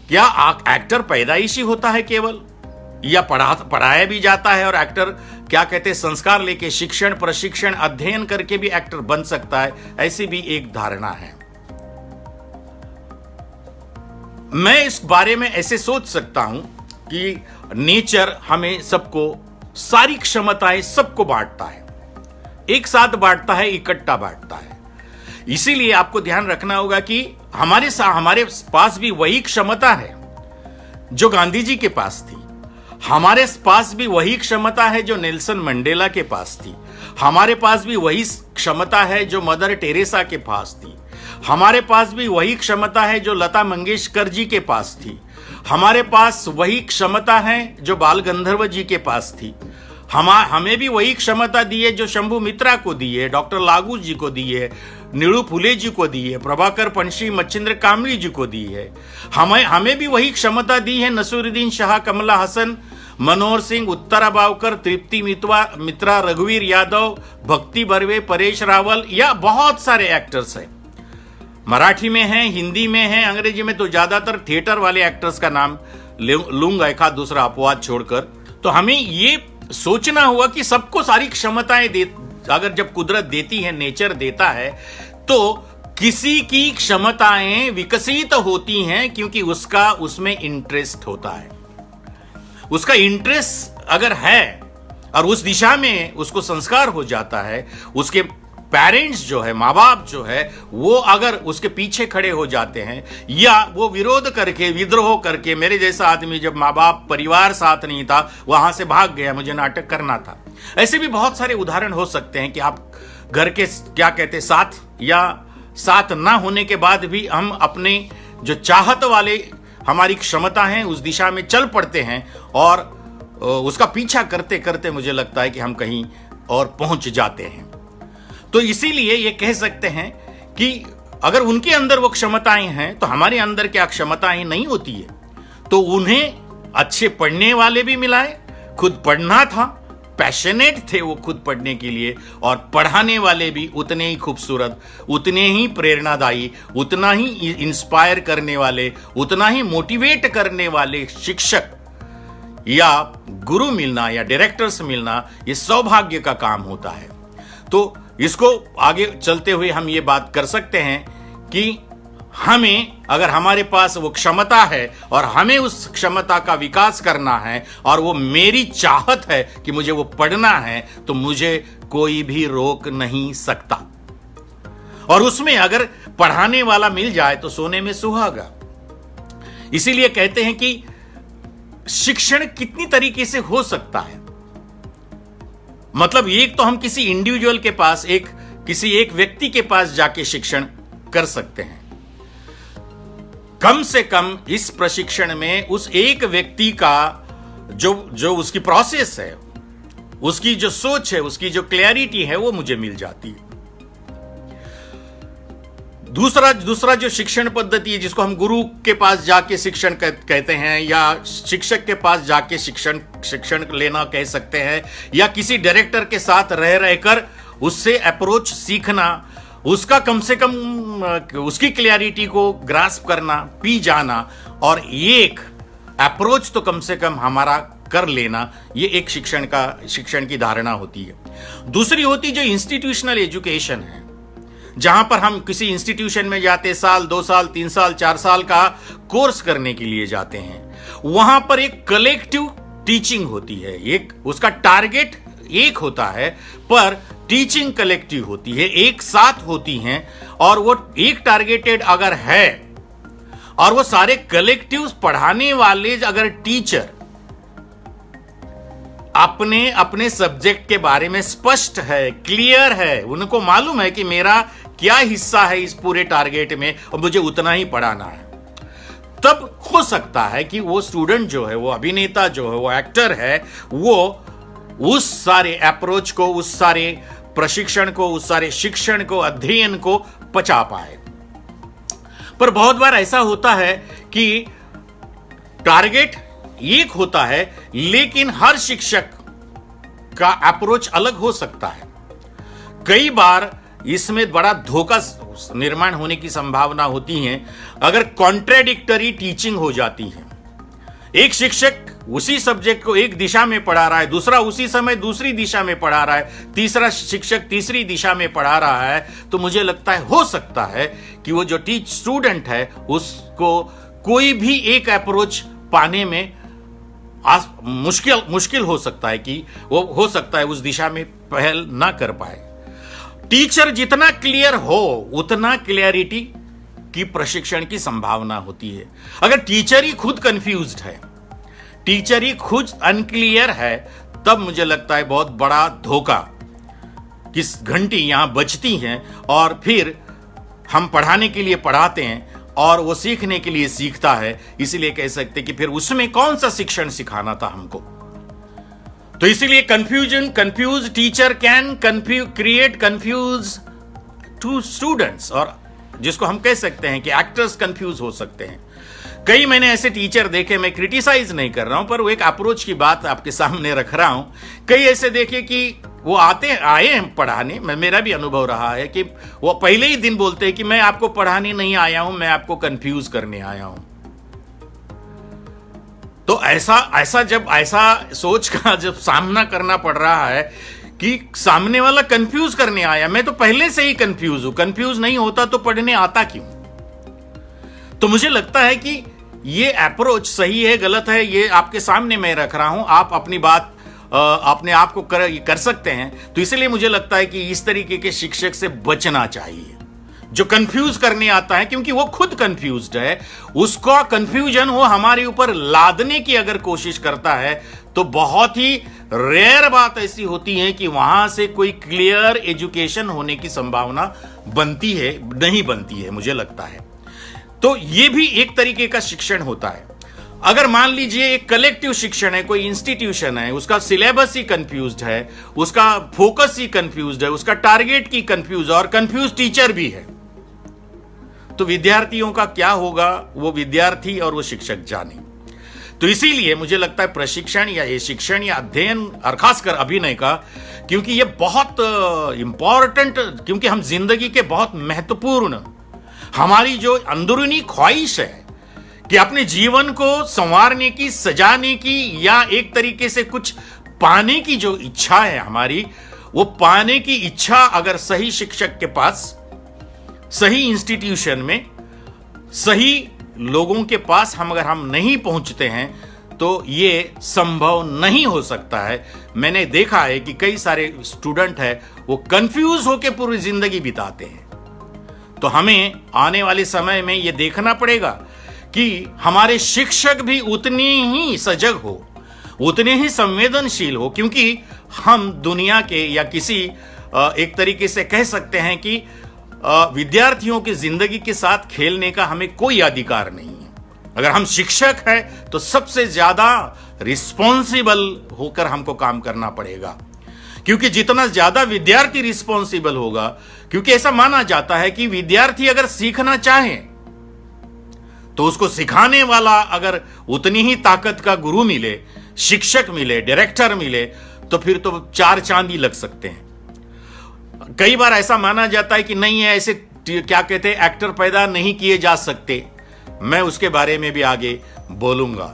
क्या एक्टर पैदाइशी होता है केवल, या पढ़ाया भी जाता है, और एक्टर क्या कहते हैं संस्कार लेके, शिक्षण, प्रशिक्षण, अध्ययन करके भी एक्टर बन सकता है, ऐसी भी एक धारणा है। मैं इस बारे में ऐसे सोच सकता हूं कि नेचर हमें सबको सारी क्षमताएं सबको बांटता है, एक साथ बांटता है, इकट्ठा बांटता है। इसीलिए आपको ध्यान रखना होगा कि हमारे पास भी वही क्षमता है जो गांधी जी के पास थी, हमारे पास भी वही क्षमता है जो नेल्सन मंडेला के पास थी, हमारे पास भी वही क्षमता है जो मदर टेरेसा के पास थी, हमारे पास भी वही क्षमता है जो लता मंगेशकर जी के पास थी, हमारे पास वही क्षमता है जो बाल गंधर्व जी के पास थी। हमें भी वही क्षमता दी है जो शंभू मित्रा को दी है, डॉक्टर लागू जी को दी है, नीड़ू फुले जी को दी है, प्रभाकर पंशी, मच्छिंद्र कामरी जी को दी है। हमें भी वही क्षमता दी है नसीरुद्दीन शाह, कमला हसन, मनोहर सिंह, उत्तरा बावकर, तृप्ति मित्रा, रघुवीर यादव, भक्ति बर्वे, परेश रावल, या बहुत सारे एक्टर्स हैं। मराठी में हैं, हिंदी में हैं, अंग्रेजी में तो ज्यादातर थिएटर वाले एक्टर्स का नाम लूंगा, एक आध दूसरा अपवाद छोड़कर। तो हमें ये सोचना होगा कि सबको सारी क्षमताएं अगर जब कुदरत देती है, नेचर देता है, तो किसी की क्षमताएं विकसित होती हैं क्योंकि उसका उसमें इंटरेस्ट होता है। उसका इंटरेस्ट अगर है और उस दिशा में उसको संस्कार हो जाता है, उसके पेरेंट्स जो है, माँ बाप जो है, वो अगर उसके पीछे खड़े हो जाते हैं या वो विरोध करके, विद्रोह करके, मेरे जैसा आदमी जब माँ बाप परिवार साथ नहीं था, वहां से भाग गया, मुझे नाटक करना था, ऐसे भी बहुत सारे उदाहरण हो सकते हैं कि आप घर के क्या कहते साथ या साथ ना होने के बाद भी हम अपने जो चाहत वाले हमारी क्षमता है उस दिशा में चल पड़ते हैं और उसका पीछा करते करते मुझे लगता है कि हम कहीं और पहुंच जाते हैं। तो इसीलिए ये कह सकते हैं कि अगर उनके अंदर वो क्षमताएं हैं तो हमारे अंदर क्या क्षमताएं नहीं होती है। तो उन्हें अच्छे पढ़ने वाले भी मिलाए, खुद पढ़ना था, पैशनेट थे वो खुद पढ़ने के लिए, और पढ़ाने वाले भी उतने ही खूबसूरत, उतने ही प्रेरणादायी, उतना ही इंस्पायर करने वाले, उतना ही मोटिवेट करने वाले शिक्षक या गुरु मिलना या डायरेक्टर से मिलना ये सौभाग्य का काम होता है। तो इसको आगे चलते हुए हम ये बात कर सकते हैं कि हमें, अगर हमारे पास वो क्षमता है और हमें उस क्षमता का विकास करना है और वो मेरी चाहत है कि मुझे वो पढ़ना है, तो मुझे कोई भी रोक नहीं सकता। और उसमें अगर पढ़ाने वाला मिल जाए तो सोने में सुहागा। इसीलिए कहते हैं कि शिक्षण कितनी तरीके से हो सकता है। मतलब एक तो हम किसी इंडिविजुअल के पास, किसी एक व्यक्ति के पास जाके शिक्षण कर सकते हैं। कम से कम इस प्रशिक्षण में उस एक व्यक्ति का जो उसकी प्रोसेस है, उसकी जो सोच है, उसकी जो क्लैरिटी है, वो मुझे मिल जाती है। दूसरा जो शिक्षण पद्धति है, जिसको हम गुरु के पास जाके शिक्षण कहते हैं, या शिक्षक के पास जाके शिक्षण लेना कह सकते हैं, या किसी डायरेक्टर के साथ रहकर उससे अप्रोच सीखना, उसका कम से कम उसकी क्लैरिटी को ग्रास्प करना, पी जाना, और एक अप्रोच तो कम से कम हमारा कर लेना, ये एक शिक्षण की धारणा होती है। दूसरी होती जो इंस्टीट्यूशनल एजुकेशन है, जहां पर हम किसी इंस्टीट्यूशन में जाते, साल 2 साल 3 साल 4 साल का कोर्स करने के लिए जाते हैं। वहां पर एक कलेक्टिव टीचिंग होती है, एक उसका टारगेट एक होता है, पर टीचिंग कलेक्टिव होती है, एक साथ होती हैं। और वो एक टारगेटेड अगर है और वो सारे कलेक्टिव पढ़ाने वाले अगर टीचर अपने अपने सब्जेक्ट के बारे में स्पष्ट है, क्लियर है, उनको मालूम है कि मेरा क्या हिस्सा है इस पूरे टारगेट में और मुझे उतना ही पढ़ाना है, तब हो सकता है कि वो स्टूडेंट जो है, वो अभिनेता जो है, वो एक्टर है, वो उस सारे अप्रोच को, उस सारे प्रशिक्षण को, उस सारे शिक्षण को, अध्ययन को पचा पाए। पर बहुत बार ऐसा होता है कि टारगेट एक होता है, लेकिन हर शिक्षक का अप्रोच अलग हो सकता है। कई बार इसमें बड़ा धोखा निर्माण होने की संभावना होती है अगर कॉन्ट्रेडिक्टरी टीचिंग हो जाती है। एक शिक्षक उसी सब्जेक्ट को एक दिशा में पढ़ा रहा है, दूसरा उसी समय दूसरी दिशा में पढ़ा रहा है, तीसरा शिक्षक तीसरी दिशा में पढ़ा रहा है, तो मुझे लगता है, हो सकता है कि वो जो स्टूडेंट है उसको कोई भी एक अप्रोच पाने में मुश्किल हो सकता है कि वो हो सकता है उस दिशा में पहल ना कर पाए। टीचर जितना क्लियर हो उतना क्लियरिटी की प्रशिक्षण की संभावना होती है। अगर टीचर ही खुद कंफ्यूज्ड है, टीचर ही खुद अनक्लियर है, तब मुझे लगता है बहुत बड़ा धोखा की घंटी यहां बजती हैं और फिर हम पढ़ाने के लिए पढ़ाते हैं और वो सीखने के लिए सीखता है। इसीलिए कह सकते कि फिर उसमें कौन सा शिक्षण सिखाना था हमको। तो इसीलिए confuse teacher can create confuse to students, और जिसको हम कह सकते हैं कि एक्टर्स कंफ्यूज हो सकते हैं। कई मैंने ऐसे टीचर देखे, मैं क्रिटिसाइज नहीं कर रहा हूं, पर वो एक अप्रोच की बात आपके सामने रख रहा हूं। कई ऐसे देखे कि वो आए हैं पढ़ाने, मेरा भी अनुभव रहा है कि वो पहले ही दिन बोलते हैं कि मैं आपको पढ़ाने नहीं आया हूं, मैं आपको कंफ्यूज करने आया हूं। तो ऐसा सोच का जब सामना करना पड़ रहा है कि सामने वाला कंफ्यूज करने आया, मैं तो पहले से ही कंफ्यूज हूं, कंफ्यूज नहीं होता तो पढ़ने आता क्यों? तो मुझे लगता है कि ये अप्रोच सही है गलत है, ये आपके सामने मैं रख रहा हूं, आप अपनी बात अपने आप को कर सकते हैं। तो इसलिए मुझे लगता है कि इस तरीके के शिक्षक से बचना चाहिए जो कंफ्यूज करने आता है, क्योंकि वो खुद कंफ्यूज्ड है। उसका कंफ्यूजन वो हमारे ऊपर लादने की अगर कोशिश करता है तो बहुत ही रेयर बात ऐसी होती है कि वहां से कोई क्लियर एजुकेशन होने की संभावना नहीं बनती है, मुझे लगता है। तो ये भी एक तरीके का शिक्षण होता है। अगर मान लीजिए एक कलेक्टिव शिक्षण है, कोई इंस्टीट्यूशन है, उसका सिलेबस ही कंफ्यूज्ड है, उसका फोकस ही कंफ्यूज्ड है, उसका टारगेट की कंफ्यूज और कंफ्यूज टीचर भी है, तो विद्यार्थियों का क्या होगा वो विद्यार्थी और वो शिक्षक जाने। तो इसीलिए मुझे लगता है प्रशिक्षण या ये शिक्षण या अध्ययन और खासकर अभिनय का, क्योंकि ये बहुत इंपॉर्टेंट, क्योंकि हम जिंदगी के बहुत महत्वपूर्ण, हमारी जो अंदरूनी ख्वाहिश है कि अपने जीवन को संवारने की, सजाने की, या एक तरीके से कुछ पाने की जो इच्छा है हमारी, वो पाने की इच्छा अगर सही शिक्षक के पास, सही इंस्टीट्यूशन में, सही लोगों के पास अगर हम नहीं पहुंचते हैं तो ये संभव नहीं हो सकता है। मैंने देखा है कि कई सारे स्टूडेंट हैं वो कंफ्यूज होकर पूरी जिंदगी बिताते हैं। तो हमें आने वाले समय में ये देखना पड़ेगा कि हमारे शिक्षक भी उतने ही सजग हो, उतने ही संवेदनशील हो, क्योंकि हम दुनिया के या किसी एक तरीके से कह सकते हैं कि विद्यार्थियों की जिंदगी के साथ खेलने का हमें कोई अधिकार नहीं है। अगर हम शिक्षक हैं तो सबसे ज्यादा रिस्पॉन्सिबल होकर हमको काम करना पड़ेगा, क्योंकि जितना ज्यादा विद्यार्थी रिस्पॉन्सिबल होगा, क्योंकि ऐसा माना जाता है कि विद्यार्थी अगर सीखना चाहे तो उसको सिखाने वाला अगर उतनी ही ताकत का गुरु मिले, शिक्षक मिले, डायरेक्टर मिले, तो फिर तो 4 चांद ही लग सकते हैं। कई बार ऐसा माना जाता है कि नहीं है, ऐसे क्या कहते हैं, एक्टर पैदा नहीं किए जा सकते। मैं उसके बारे में भी आगे बोलूंगा।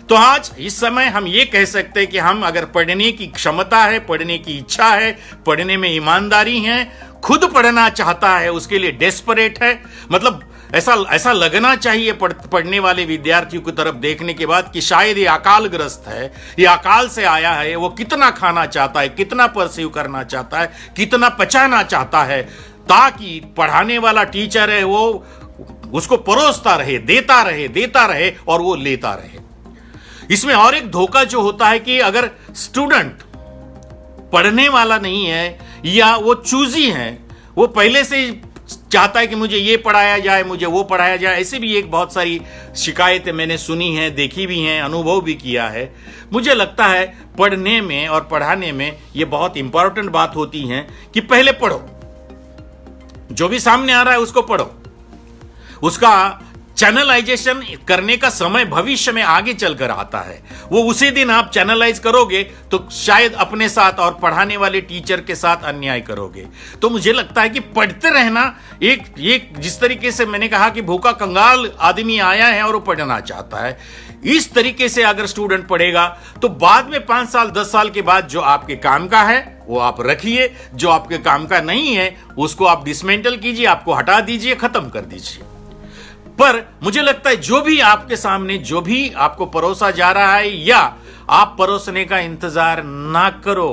तो आज इस समय हम ये कह सकते हैं कि हम अगर पढ़ने की क्षमता है, पढ़ने की इच्छा है, पढ़ने में ईमानदारी है, खुद पढ़ना चाहता है, उसके लिए डेस्परेट है, मतलब ऐसा लगना चाहिए पढ़ने वाले विद्यार्थियों की तरफ देखने के बाद कि शायद ये अकालग्रस्त है, ये अकाल से आया है, वो कितना खाना चाहता है, कितना परसीव करना चाहता है, कितना पचाना चाहता है, ताकि पढ़ाने वाला टीचर है वो उसको परोसता रहे, देता रहे और वो लेता रहे। इसमें और एक धोखा जो होता है कि अगर स्टूडेंट पढ़ने वाला नहीं है या वो चूजी है, वो पहले से चाहता है कि मुझे ये पढ़ाया जाए, मुझे वो पढ़ाया जाए, ऐसे भी एक बहुत सारी शिकायतें मैंने सुनी हैं, देखी भी हैं, अनुभव भी किया है। मुझे लगता है पढ़ने में और पढ़ाने में ये बहुत इंपॉर्टेंट बात होती है कि पहले पढ़ो, जो भी सामने आ रहा है उसको पढ़ो, उसका चैनलाइजेशन करने का समय भविष्य में आगे चलकर आता है। वो उसी दिन आप चैनलाइज करोगे तो शायद अपने साथ और पढ़ाने वाले टीचर के साथ अन्याय करोगे। तो मुझे लगता है कि पढ़ते रहना एक जिस तरीके से मैंने कहा कि भूखा कंगाल आदमी आया है और वो पढ़ना चाहता है, इस तरीके से अगर स्टूडेंट पढ़ेगा तो बाद में 5 साल 10 साल के बाद जो आपके काम का है वो आप रखिए, जो आपके काम का नहीं है उसको आप डिसमेंटल कीजिए, आपको हटा दीजिए, खत्म कर दीजिए। पर मुझे लगता है जो भी आपके सामने, जो भी आपको परोसा जा रहा है, या आप परोसने का इंतजार ना करो,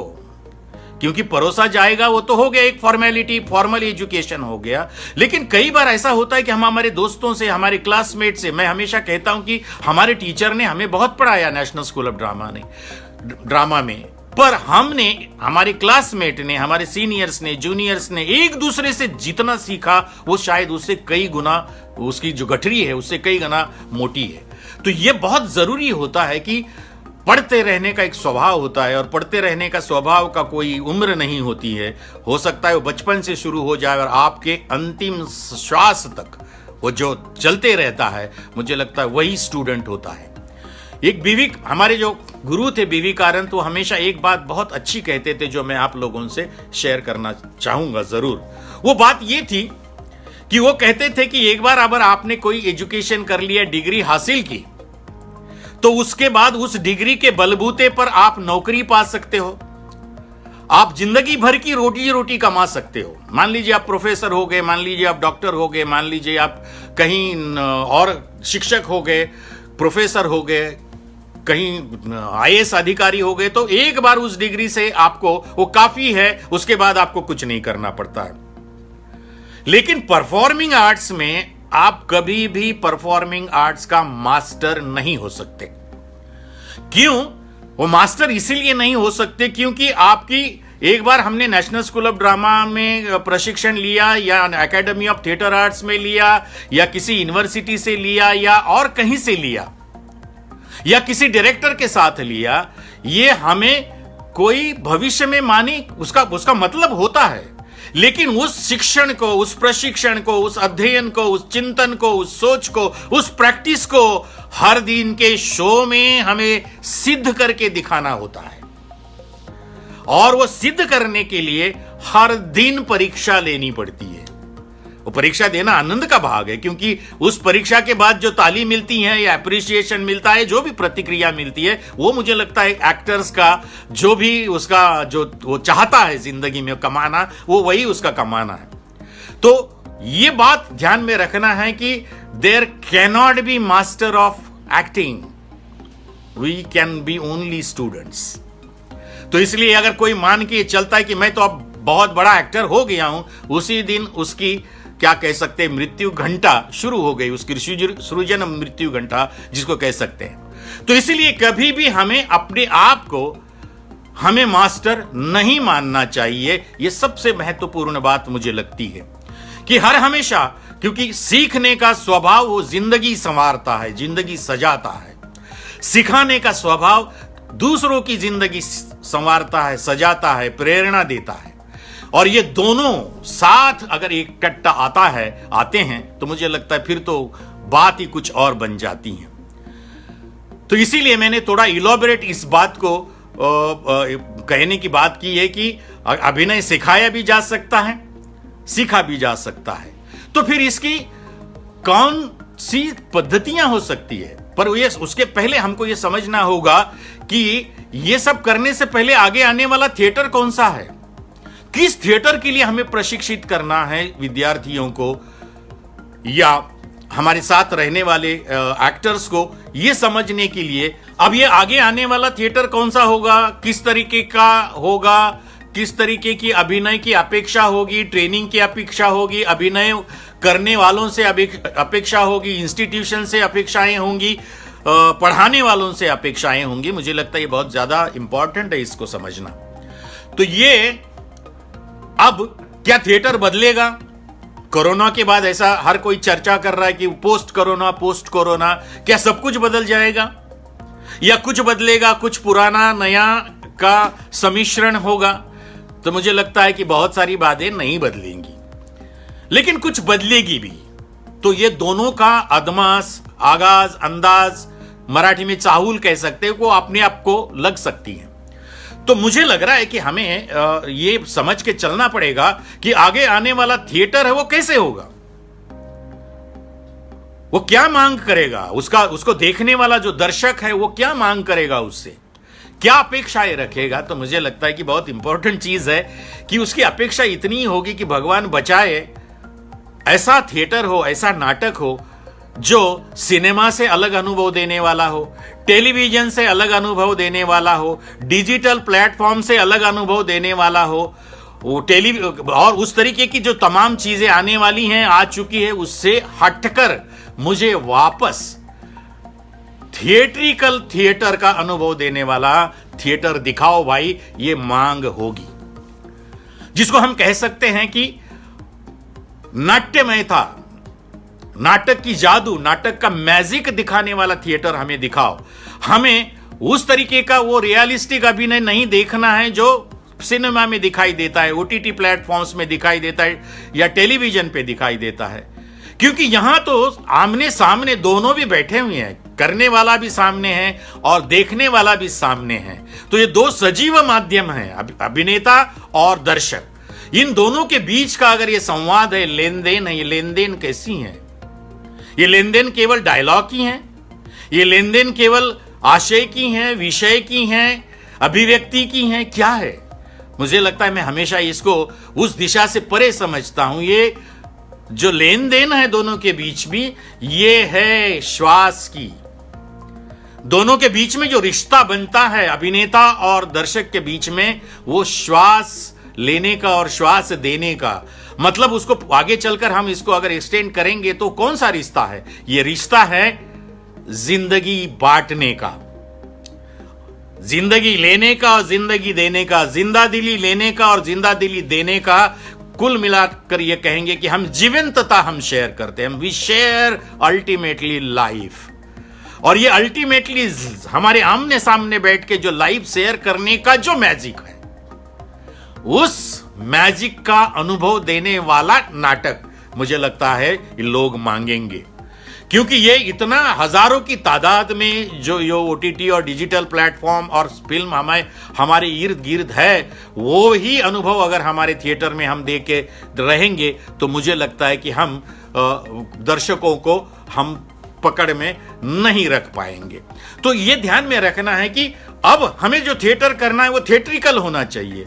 क्योंकि परोसा जाएगा वो तो हो गया एक फॉर्मेलिटी, फॉर्मल एजुकेशन हो गया। लेकिन कई बार ऐसा होता है कि हम हमारे दोस्तों से, हमारे क्लासमेट से, मैं हमेशा कहता हूं कि हमारे टीचर ने हमें बहुत पढ़ाया नेशनल स्कूल ऑफ ड्रामा में, पर हमने, हमारे क्लासमेट ने, हमारे सीनियर्स ने, जूनियर्स ने एक दूसरे से जितना सीखा वो शायद उससे कई गुना, उसकी जो गठरी है उससे कई गुना मोटी है। तो ये बहुत जरूरी होता है कि पढ़ते रहने का एक स्वभाव होता है, और पढ़ते रहने का स्वभाव का कोई उम्र नहीं होती है। हो सकता है वो बचपन से शुरू हो जाए और आपके अंतिम श्वास तक वो जो चलते रहता है, मुझे लगता है वही स्टूडेंट होता है। एक बीवी, हमारे जो गुरु थे विवेकानंद, तो हमेशा एक बात बहुत अच्छी कहते थे जो मैं आप लोगों से शेयर करना चाहूंगा जरूर। वो बात ये थी कि वो कहते थे कि एक बार अगर आपने कोई एजुकेशन कर लिया, डिग्री हासिल की, तो उसके बाद उस डिग्री के बलबूते पर आप नौकरी पा सकते हो, आप जिंदगी भर की रोटी कमा सकते हो। मान लीजिए आप प्रोफेसर हो गए, मान लीजिए आप डॉक्टर हो गए, मान लीजिए आप कहीं और शिक्षक हो गए, प्रोफेसर हो गए, कहीं आईएएस अधिकारी हो गए, तो एक बार उस डिग्री से आपको वो काफी है, उसके बाद आपको कुछ नहीं करना पड़ता है। लेकिन परफॉर्मिंग आर्ट्स में आप कभी भी परफॉर्मिंग आर्ट्स का मास्टर नहीं हो सकते। क्यों? वो मास्टर इसीलिए नहीं हो सकते क्योंकि आपकी, एक बार हमने नेशनल स्कूल ऑफ ड्रामा में प्रशिक्षण लिया, या एकेडमी ऑफ थिएटर आर्ट्स में लिया, या किसी यूनिवर्सिटी से लिया, या और कहीं से लिया, या किसी डायरेक्टर के साथ लिया, ये हमें कोई भविष्य में माने उसका मतलब होता है। लेकिन उस शिक्षण को, उस प्रशिक्षण को, उस अध्ययन को, उस चिंतन को, उस सोच को, उस प्रैक्टिस को हर दिन के शो में हमें सिद्ध करके दिखाना होता है, और वो सिद्ध करने के लिए हर दिन परीक्षा लेनी पड़ती है। वो परीक्षा देना आनंद का भाग है, क्योंकि उस परीक्षा के बाद जो ताली मिलती है या अप्रिसिएशन मिलता है, जो भी प्रतिक्रिया मिलती है, वो मुझे लगता है एक्टर्स का जो भी उसका जो वो चाहता है जिंदगी में कमाना, वो वही उसका कमाना है। तो ये बात ध्यान में रखना है कि there can not be master of acting, we can be only students. तो इसलिए अगर कोई मान के चलता है कि मैं तो अब बहुत बड़ा एक्टर हो गया हूं, उसी दिन उसकी क्या कह सकते हैं मृत्यु घंटा शुरू हो गई, उसकी सृजन मृत्यु घंटा जिसको कह सकते हैं। तो इसलिए कभी भी हमें अपने आप को हमें मास्टर नहीं मानना चाहिए। यह सबसे महत्वपूर्ण बात मुझे लगती है कि हर हमेशा, क्योंकि सीखने का स्वभाव वो जिंदगी संवारता है, जिंदगी सजाता है। सिखाने का स्वभाव दूसरों की जिंदगी संवारता है, सजाता है, प्रेरणा देता है। और ये दोनों साथ अगर इकट्ठा आते हैं तो मुझे लगता है फिर तो बात ही कुछ और बन जाती है। तो इसीलिए मैंने थोड़ा इलॉबरेट इस बात को कहने की बात की है कि अभिनय सिखाया भी जा सकता है, सीखा भी जा सकता है। तो फिर इसकी कौन सी पद्धतियां हो सकती है, पर ये उसके पहले हमको ये समझना होगा कि ये सब करने से पहले आगे आने वाला थिएटर कौन सा है, किस थिएटर के लिए हमें प्रशिक्षित करना है विद्यार्थियों को या हमारे साथ रहने वाले एक्टर्स को, ये समझने के लिए अब ये आगे आने वाला थिएटर कौन सा होगा, किस तरीके का होगा, किस तरीके की अभिनय की अपेक्षा होगी, ट्रेनिंग की अपेक्षा होगी, अभिनय करने वालों से अपेक्षा होगी, इंस्टीट्यूशन से अपेक्षाएं होंगी, पढ़ाने वालों से अपेक्षाएं होंगी। मुझे लगता है ये बहुत ज्यादा इंपॉर्टेंट है इसको समझना। तो ये अब क्या थिएटर बदलेगा कोरोना के बाद, ऐसा हर कोई चर्चा कर रहा है कि पोस्ट कोरोना क्या सब कुछ बदल जाएगा या कुछ बदलेगा, कुछ पुराना नया का सम्मिश्रण होगा। तो मुझे लगता है कि बहुत सारी बातें नहीं बदलेंगी, लेकिन कुछ बदलेगी भी। तो ये दोनों का अदमास, आगाज, अंदाज, मराठी में चाहूल कह सकते हैं, वो अपने आप को लग सकती है। तो मुझे लग रहा है कि हमें ये समझ के चलना पड़ेगा कि आगे आने वाला थिएटर है वो कैसे होगा, वो क्या मांग करेगा, उसको देखने वाला जो दर्शक है वो क्या मांग करेगा, उससे क्या अपेक्षाएं रखेगा। तो मुझे लगता है कि बहुत इंपॉर्टेंट चीज है कि उसकी अपेक्षा इतनी होगी कि भगवान बचाए ऐसा थिएटर हो, ऐसा नाटक हो जो सिनेमा से अलग अनुभव देने वाला हो, टेलीविजन से अलग अनुभव देने वाला हो, डिजिटल प्लेटफॉर्म से अलग अनुभव देने वाला हो, वो और उस तरीके की जो तमाम चीजें आने वाली हैं, आ चुकी है, उससे हटकर मुझे वापस थिएट्रिकल थिएटर का अनुभव देने वाला थिएटर दिखाओ भाई, ये मांग होगी। जिसको हम कह सकते हैं कि नाट्यमय था, नाटक की जादू, नाटक का मैजिक दिखाने वाला थिएटर हमें दिखाओ। हमें उस तरीके का वो रियलिस्टिक अभिनय नहीं देखना है जो सिनेमा में दिखाई देता है, ओटीटी प्लेटफॉर्म्स में दिखाई देता है या टेलीविजन पे दिखाई देता है। क्योंकि यहां तो आमने सामने दोनों भी बैठे हुए हैं, करने वाला भी सामने है और देखने वाला भी सामने है। तो ये दो सजीव माध्यम हैं, अभिनेता और दर्शक। इन दोनों के बीच का अगर ये संवाद है, लेन देन है, ये लेन देन कैसी है? ये लेन देन केवल डायलॉग की है? ये लेन देन केवल आशय की है, विषय की है, अभिव्यक्ति की है? क्या है? मुझे लगता है मैं हमेशा इसको उस दिशा से परे समझता हूं। ये जो लेन देन है दोनों के बीच में, ये है श्वास की। दोनों के बीच में जो रिश्ता बनता है अभिनेता और दर्शक के बीच में, वो श्वास लेने का और श्वास देने का। मतलब उसको आगे चलकर हम इसको अगर एक्सटेंड करेंगे तो कौन सा रिश्ता है? ये रिश्ता है जिंदगी बांटने का, जिंदगी लेने का और जिंदगी देने का, जिंदा दिली लेने का और जिंदा दिली देने का। कुल मिलाकर ये कहेंगे कि हम जीवंतता हम शेयर करते हैं, वी शेयर अल्टीमेटली लाइफ। और ये अल्टीमेटली हमारे आमने सामने बैठ के जो लाइफ शेयर करने का जो मैजिक है, उस मैजिक का अनुभव देने वाला नाटक मुझे लगता है लोग मांगेंगे। क्योंकि ये इतना हजारों की तादाद में जो ओटीटी और डिजिटल प्लेटफॉर्म और फिल्म हमारे इर्द गिर्द है, वो ही अनुभव अगर हमारे थिएटर में हम देख के रहेंगे तो मुझे लगता है कि हम दर्शकों को हम पकड़ में नहीं रख पाएंगे। तो ये ध्यान में रखना है कि अब हमें जो थिएटर करना है वो थिएट्रिकल होना चाहिए।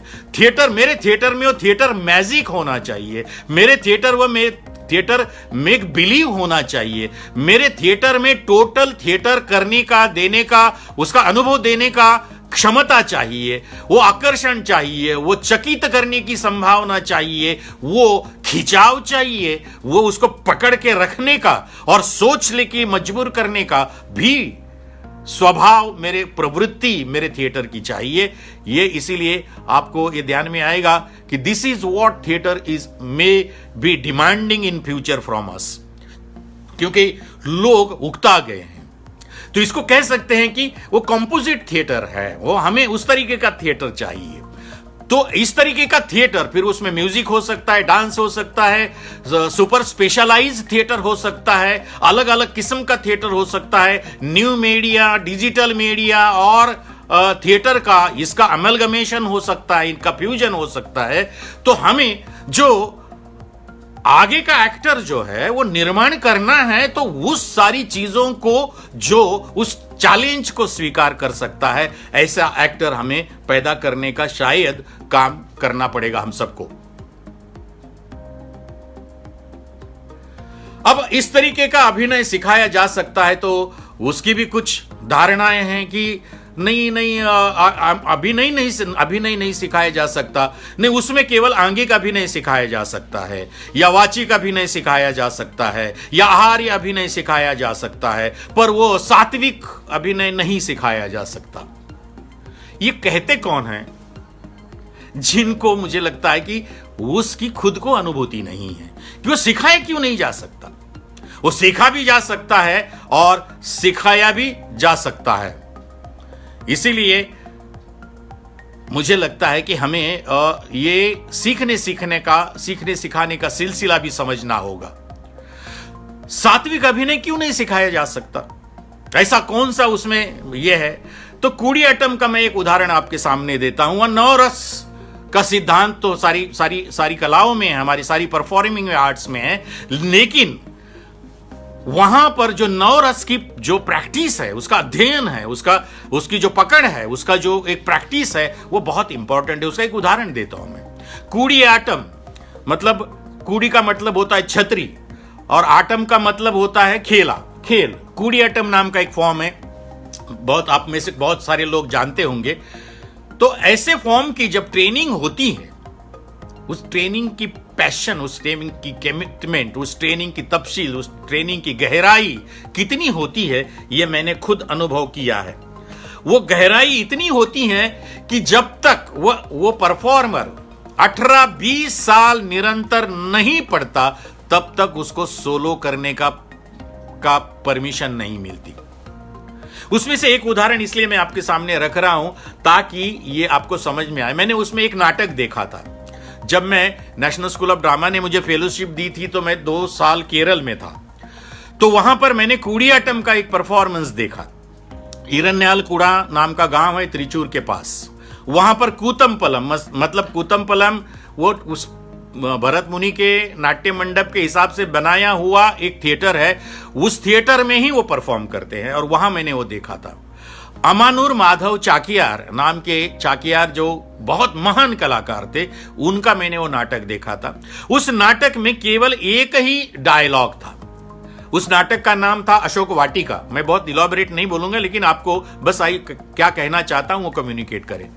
मेरे थिएटर में वो थिएटर मैजिक होना चाहिए। मेरे थिएटर मेक बिलीव होना चाहिए। मेरे थिएटर में टोटल थिएटर करने का, देने का, उसका अनुभव देने का क्षमता चाहिए, वो आकर्षण चाहिए, वो चकित करने की संभावना चाहिए, वो खिंचाव चाहिए, वो उसको पकड़ के रखने का और सोचने की मजबूर करने का भी स्वभाव, मेरे प्रवृत्ति मेरे थिएटर की चाहिए। ये इसीलिए आपको ये ध्यान में आएगा कि this is what theatre is may be demanding in future from us, क्योंकि लोग उकता गए हैं। तो इसको कह सकते हैं कि वो कंपोजिट थिएटर है, वो हमें उस तरीके का थिएटर चाहिए। तो इस तरीके का थिएटर, फिर उसमें म्यूजिक हो सकता है, डांस हो सकता है, सुपर स्पेशलाइज थिएटर हो सकता है, अलग अलग किस्म का थिएटर हो सकता है, न्यू मीडिया, डिजिटल मीडिया और थिएटर का इसका अमलगमेशन हो सकता है, इनका फ्यूजन हो सकता है। तो हमें जो आगे का एक्टर जो है वो निर्माण करना है, तो उस सारी चीजों को, जो उस चैलेंज को स्वीकार कर सकता है, ऐसा एक्टर हमें पैदा करने का शायद काम करना पड़ेगा हम सबको। अब इस तरीके का अभिनय सिखाया जा सकता है, तो उसकी भी कुछ धारणाएं हैं कि नहीं अभिनय नहीं सिखाया जा सकता, नहीं उसमें केवल आंगिक अभिनय सिखाया जा सकता है, या वाचिक अभिनय सिखाया जा सकता है, या आहार्य अभिनय सिखाया जा सकता है, पर वो सात्विक अभिनय नहीं सिखाया जा सकता। ये कहते कौन है? जिनको मुझे लगता है कि उसकी खुद को अनुभूति नहीं है कि वो सिखाया क्यों नहीं जा सकता। वो सीखा भी जा सकता है और सिखाया भी जा सकता है। इसीलिए मुझे लगता है कि हमें ये सीखने सिखाने का सिलसिला भी समझना होगा। सात्विक अभिनय क्यों नहीं सिखाया जा सकता? ऐसा कौन सा उसमें यह है? तो कूड़ियाट्टम का मैं एक उदाहरण आपके सामने देता हूं। नवरस का सिद्धांत तो सारी कलाओं में है, हमारी सारी परफॉर्मिंग आर्ट्स में है, लेकिन वहां पर जो नवरस की जो प्रैक्टिस है, उसका अध्ययन है, उसकी जो पकड़ है, उसका जो एक प्रैक्टिस है, वो बहुत इंपॉर्टेंट है। उसका एक उदाहरण देता हूं मैं। कूड़ियाट्टम मतलब, कूड़ी का मतलब होता है छतरी और आटम का मतलब होता है खेल। कूड़ियाट्टम नाम का एक फॉर्म है, बहुत आप में से बहुत सारे लोग जानते होंगे। तो ऐसे फॉर्म की जब ट्रेनिंग होती है, उस ट्रेनिंग की पैशन, उस ट्रेनिंग की कमिटमेंट, उस ट्रेनिंग की तफसील, उस ट्रेनिंग की गहराई कितनी होती है, यह मैंने खुद अनुभव किया है। वो गहराई इतनी होती है कि जब तक वो परफॉर्मर 18-20 साल निरंतर नहीं पढ़ता, तब तक उसको सोलो करने का परमिशन नहीं मिलती। उसमें से एक उदाहरण इसलिए मैं आपके सामने रख रहा हूं ताकि ये आपको समझ में आए। मैंने उसमें एक नाटक देखा था। जब मैं नेशनल स्कूल ऑफ ड्रामा ने मुझे फेलोशिप दी थी, तो मैं 2 साल केरल में था। तो वहां पर मैंने कूड़ियाट्टम का एक परफॉर्मेंस देखा। इरन्यालकुड़ा नाम का गांव है त्रिचूर के पास। वहां पर कूतमपलम, मतलब कूतमपलम वो उस भरत मुनि के नाट्य मंडप के हिसाब से बनाया हुआ एक थिएटर है। उस थिएटर में ही वो परफॉर्म करते हैं और वहां मैंने वो देखा था। अमानुर माधव चाकियार नाम के चाकियार, जो बहुत महान कलाकार थे, उनका मैंने वो नाटक देखा था। उस नाटक में केवल एक ही डायलॉग था। उस नाटक का नाम था अशोक वाटिका। मैं बहुत इलॉबरेट नहीं बोलूंगा, लेकिन आपको बस क्या कहना चाहता हूं वो कम्युनिकेट करें।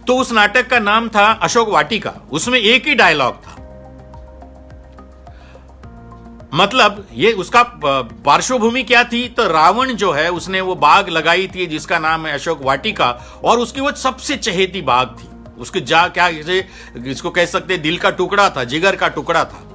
तो उस नाटक का नाम था अशोक वाटिका। उसमें एक ही डायलॉग था। मतलब ये उसका पार्श्वभूमि क्या थी? तो रावण जो है, उसने वो बाग लगाई थी जिसका नाम है अशोक वाटिका, और उसकी वो सबसे चहेती बाग थी। उसके क्या इसको कह सकते, दिल का टुकड़ा था, जिगर का टुकड़ा था।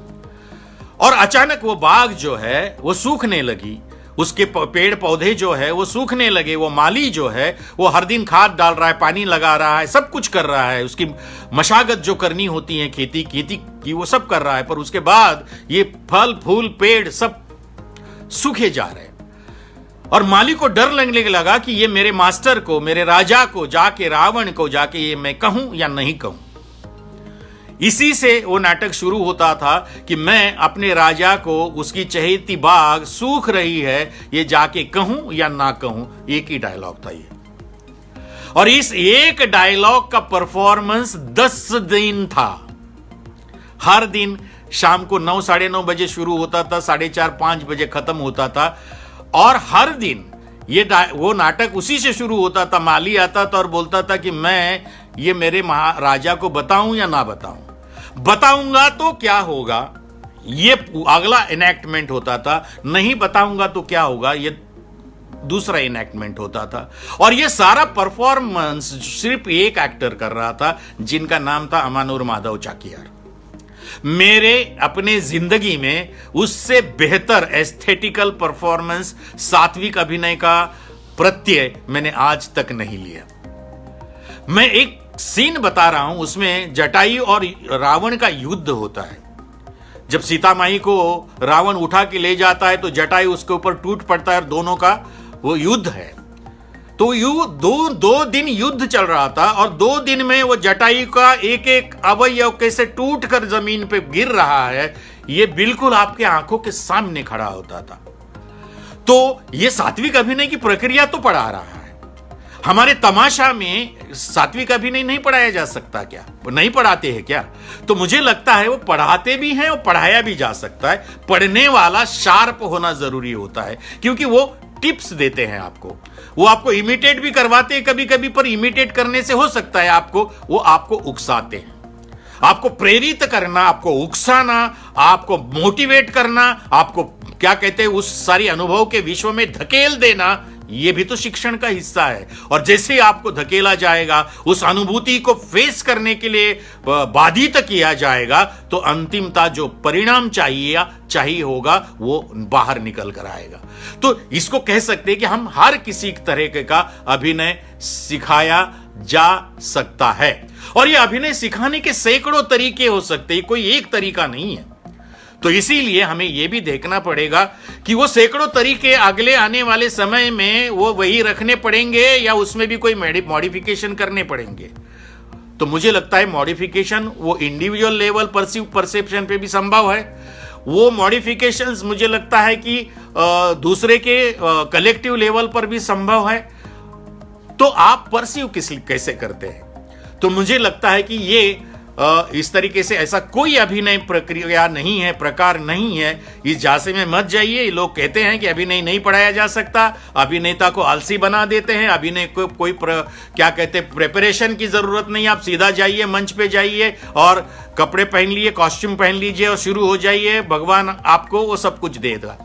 और अचानक वो बाग जो है वो सूखने लगी। उसके पेड़ पौधे जो है वो सूखने लगे। वो माली जो है वो हर दिन खाद डाल रहा है, पानी लगा रहा है, सब कुछ कर रहा है। उसकी मशागत जो करनी होती है खेती की, वो सब कर रहा है। पर उसके बाद ये फल फूल पेड़ सब सूखे जा रहे हैं। और माली को डर लगने लगा कि ये मेरे मास्टर को, मेरे राजा को जाके, रावण को जाके ये मैं कहूं या नहीं कहूं। इसी से वो नाटक शुरू होता था कि मैं अपने राजा को उसकी चहेती बाग सूख रही है, ये जाके कहूं या ना कहूं। एक ही डायलॉग था ये, और इस एक डायलॉग का परफॉर्मेंस 10 दिन था। हर दिन शाम को 9, साढ़े 9 बजे शुरू होता था, 4:30, 5 बजे खत्म होता था। और हर दिन वो नाटक उसी से शुरू होता था। माली आता था और बोलता था कि मैं ये मेरे महाराजा को बताऊं या ना बताऊं, बताऊंगा तो क्या होगा, ये अगला इनैक्टमेंट होता था, नहीं बताऊंगा तो क्या होगा, ये दूसरा इनैक्टमेंट होता था। और ये सारा परफॉर्मेंस सिर्फ एक एक्टर कर रहा था, जिनका नाम था अमानुर माधव चाकियार। मेरे अपने जिंदगी में उससे बेहतर एस्थेटिकल परफॉर्मेंस, सात्विक अभिनय का प्रत्यय मैंने आज तक नहीं लिया। मैं एक सीन बता रहा हूं, उसमें जटायु और रावण का युद्ध होता है। जब सीता माई को रावण उठा के ले जाता है तो जटायु उसके ऊपर टूट पड़ता है और दोनों का वो युद्ध है। तो दो दिन युद्ध चल रहा था और 2 दिन में वो जटायु का एक एक अवयव कैसे टूट कर जमीन पे गिर रहा है, ये बिल्कुल आपके आंखों के सामने खड़ा होता था। तो ये सात्विक अभिनय की प्रक्रिया तो पढ़ा रहा है। हमारे तमाशा में सात्विक अभिनय नहीं पढ़ाया जा सकता क्या? वो नहीं पढ़ाते हैं क्या? तो मुझे लगता है वो पढ़ाते भी हैं और पढ़ाया भी जा सकता है। पढ़ने वाला शार्प होना जरूरी होता है, क्योंकि वो टिप्स देते हैं आपको, वो आपको इमिटेट भी करवाते हैं कभी कभी, पर इमिटेट करने से हो सकता है वो आपको उकसाते हैं। आपको प्रेरित करना, आपको उकसाना, आपको मोटिवेट करना, आपको क्या कहते हैं उस सारी अनुभव के विश्व में धकेल देना, ये भी तो शिक्षण का हिस्सा है। और जैसे ही आपको धकेला जाएगा, उस अनुभूति को फेस करने के लिए बाधित किया जाएगा, तो अंतिमता जो परिणाम चाहिए होगा वो बाहर निकल कर आएगा। तो इसको कह सकते हैं कि हम हर किसी तरह का अभिनय सिखाया जा सकता है। और ये अभिनय सिखाने के सैकड़ों तरीके हो सकते हैं, कोई एक तरीका नहीं है। तो इसीलिए हमें यह भी देखना पड़ेगा कि वो सैकड़ों तरीके अगले आने वाले समय में वो वही रखने पड़ेंगे या उसमें भी कोई मॉडिफिकेशन करने पड़ेंगे। तो मुझे लगता है मॉडिफिकेशन वो इंडिविजुअल लेवल परसेप्शन पे भी संभव है। वो मॉडिफिकेशंस मुझे लगता है कि दूसरे के कलेक्टिव लेवल पर भी संभव है। तो आप परसीव कैसे करते हैं? तो मुझे लगता है कि ये इस तरीके से ऐसा कोई अभिनय प्रक्रिया नहीं है, प्रकार नहीं है। इस झांसे में मत जाइए। लोग कहते हैं कि अभिनय नहीं पढ़ाया जा सकता, अभिनेता को आलसी बना देते हैं, अभिनय को कोई क्या कहते हैं प्रिपरेशन की जरूरत नहीं, आप सीधा जाइए, मंच पे जाइए और कपड़े पहन लिए, कॉस्ट्यूम पहन लीजिए और शुरू हो जाइए, भगवान आपको वो सब कुछ देगा।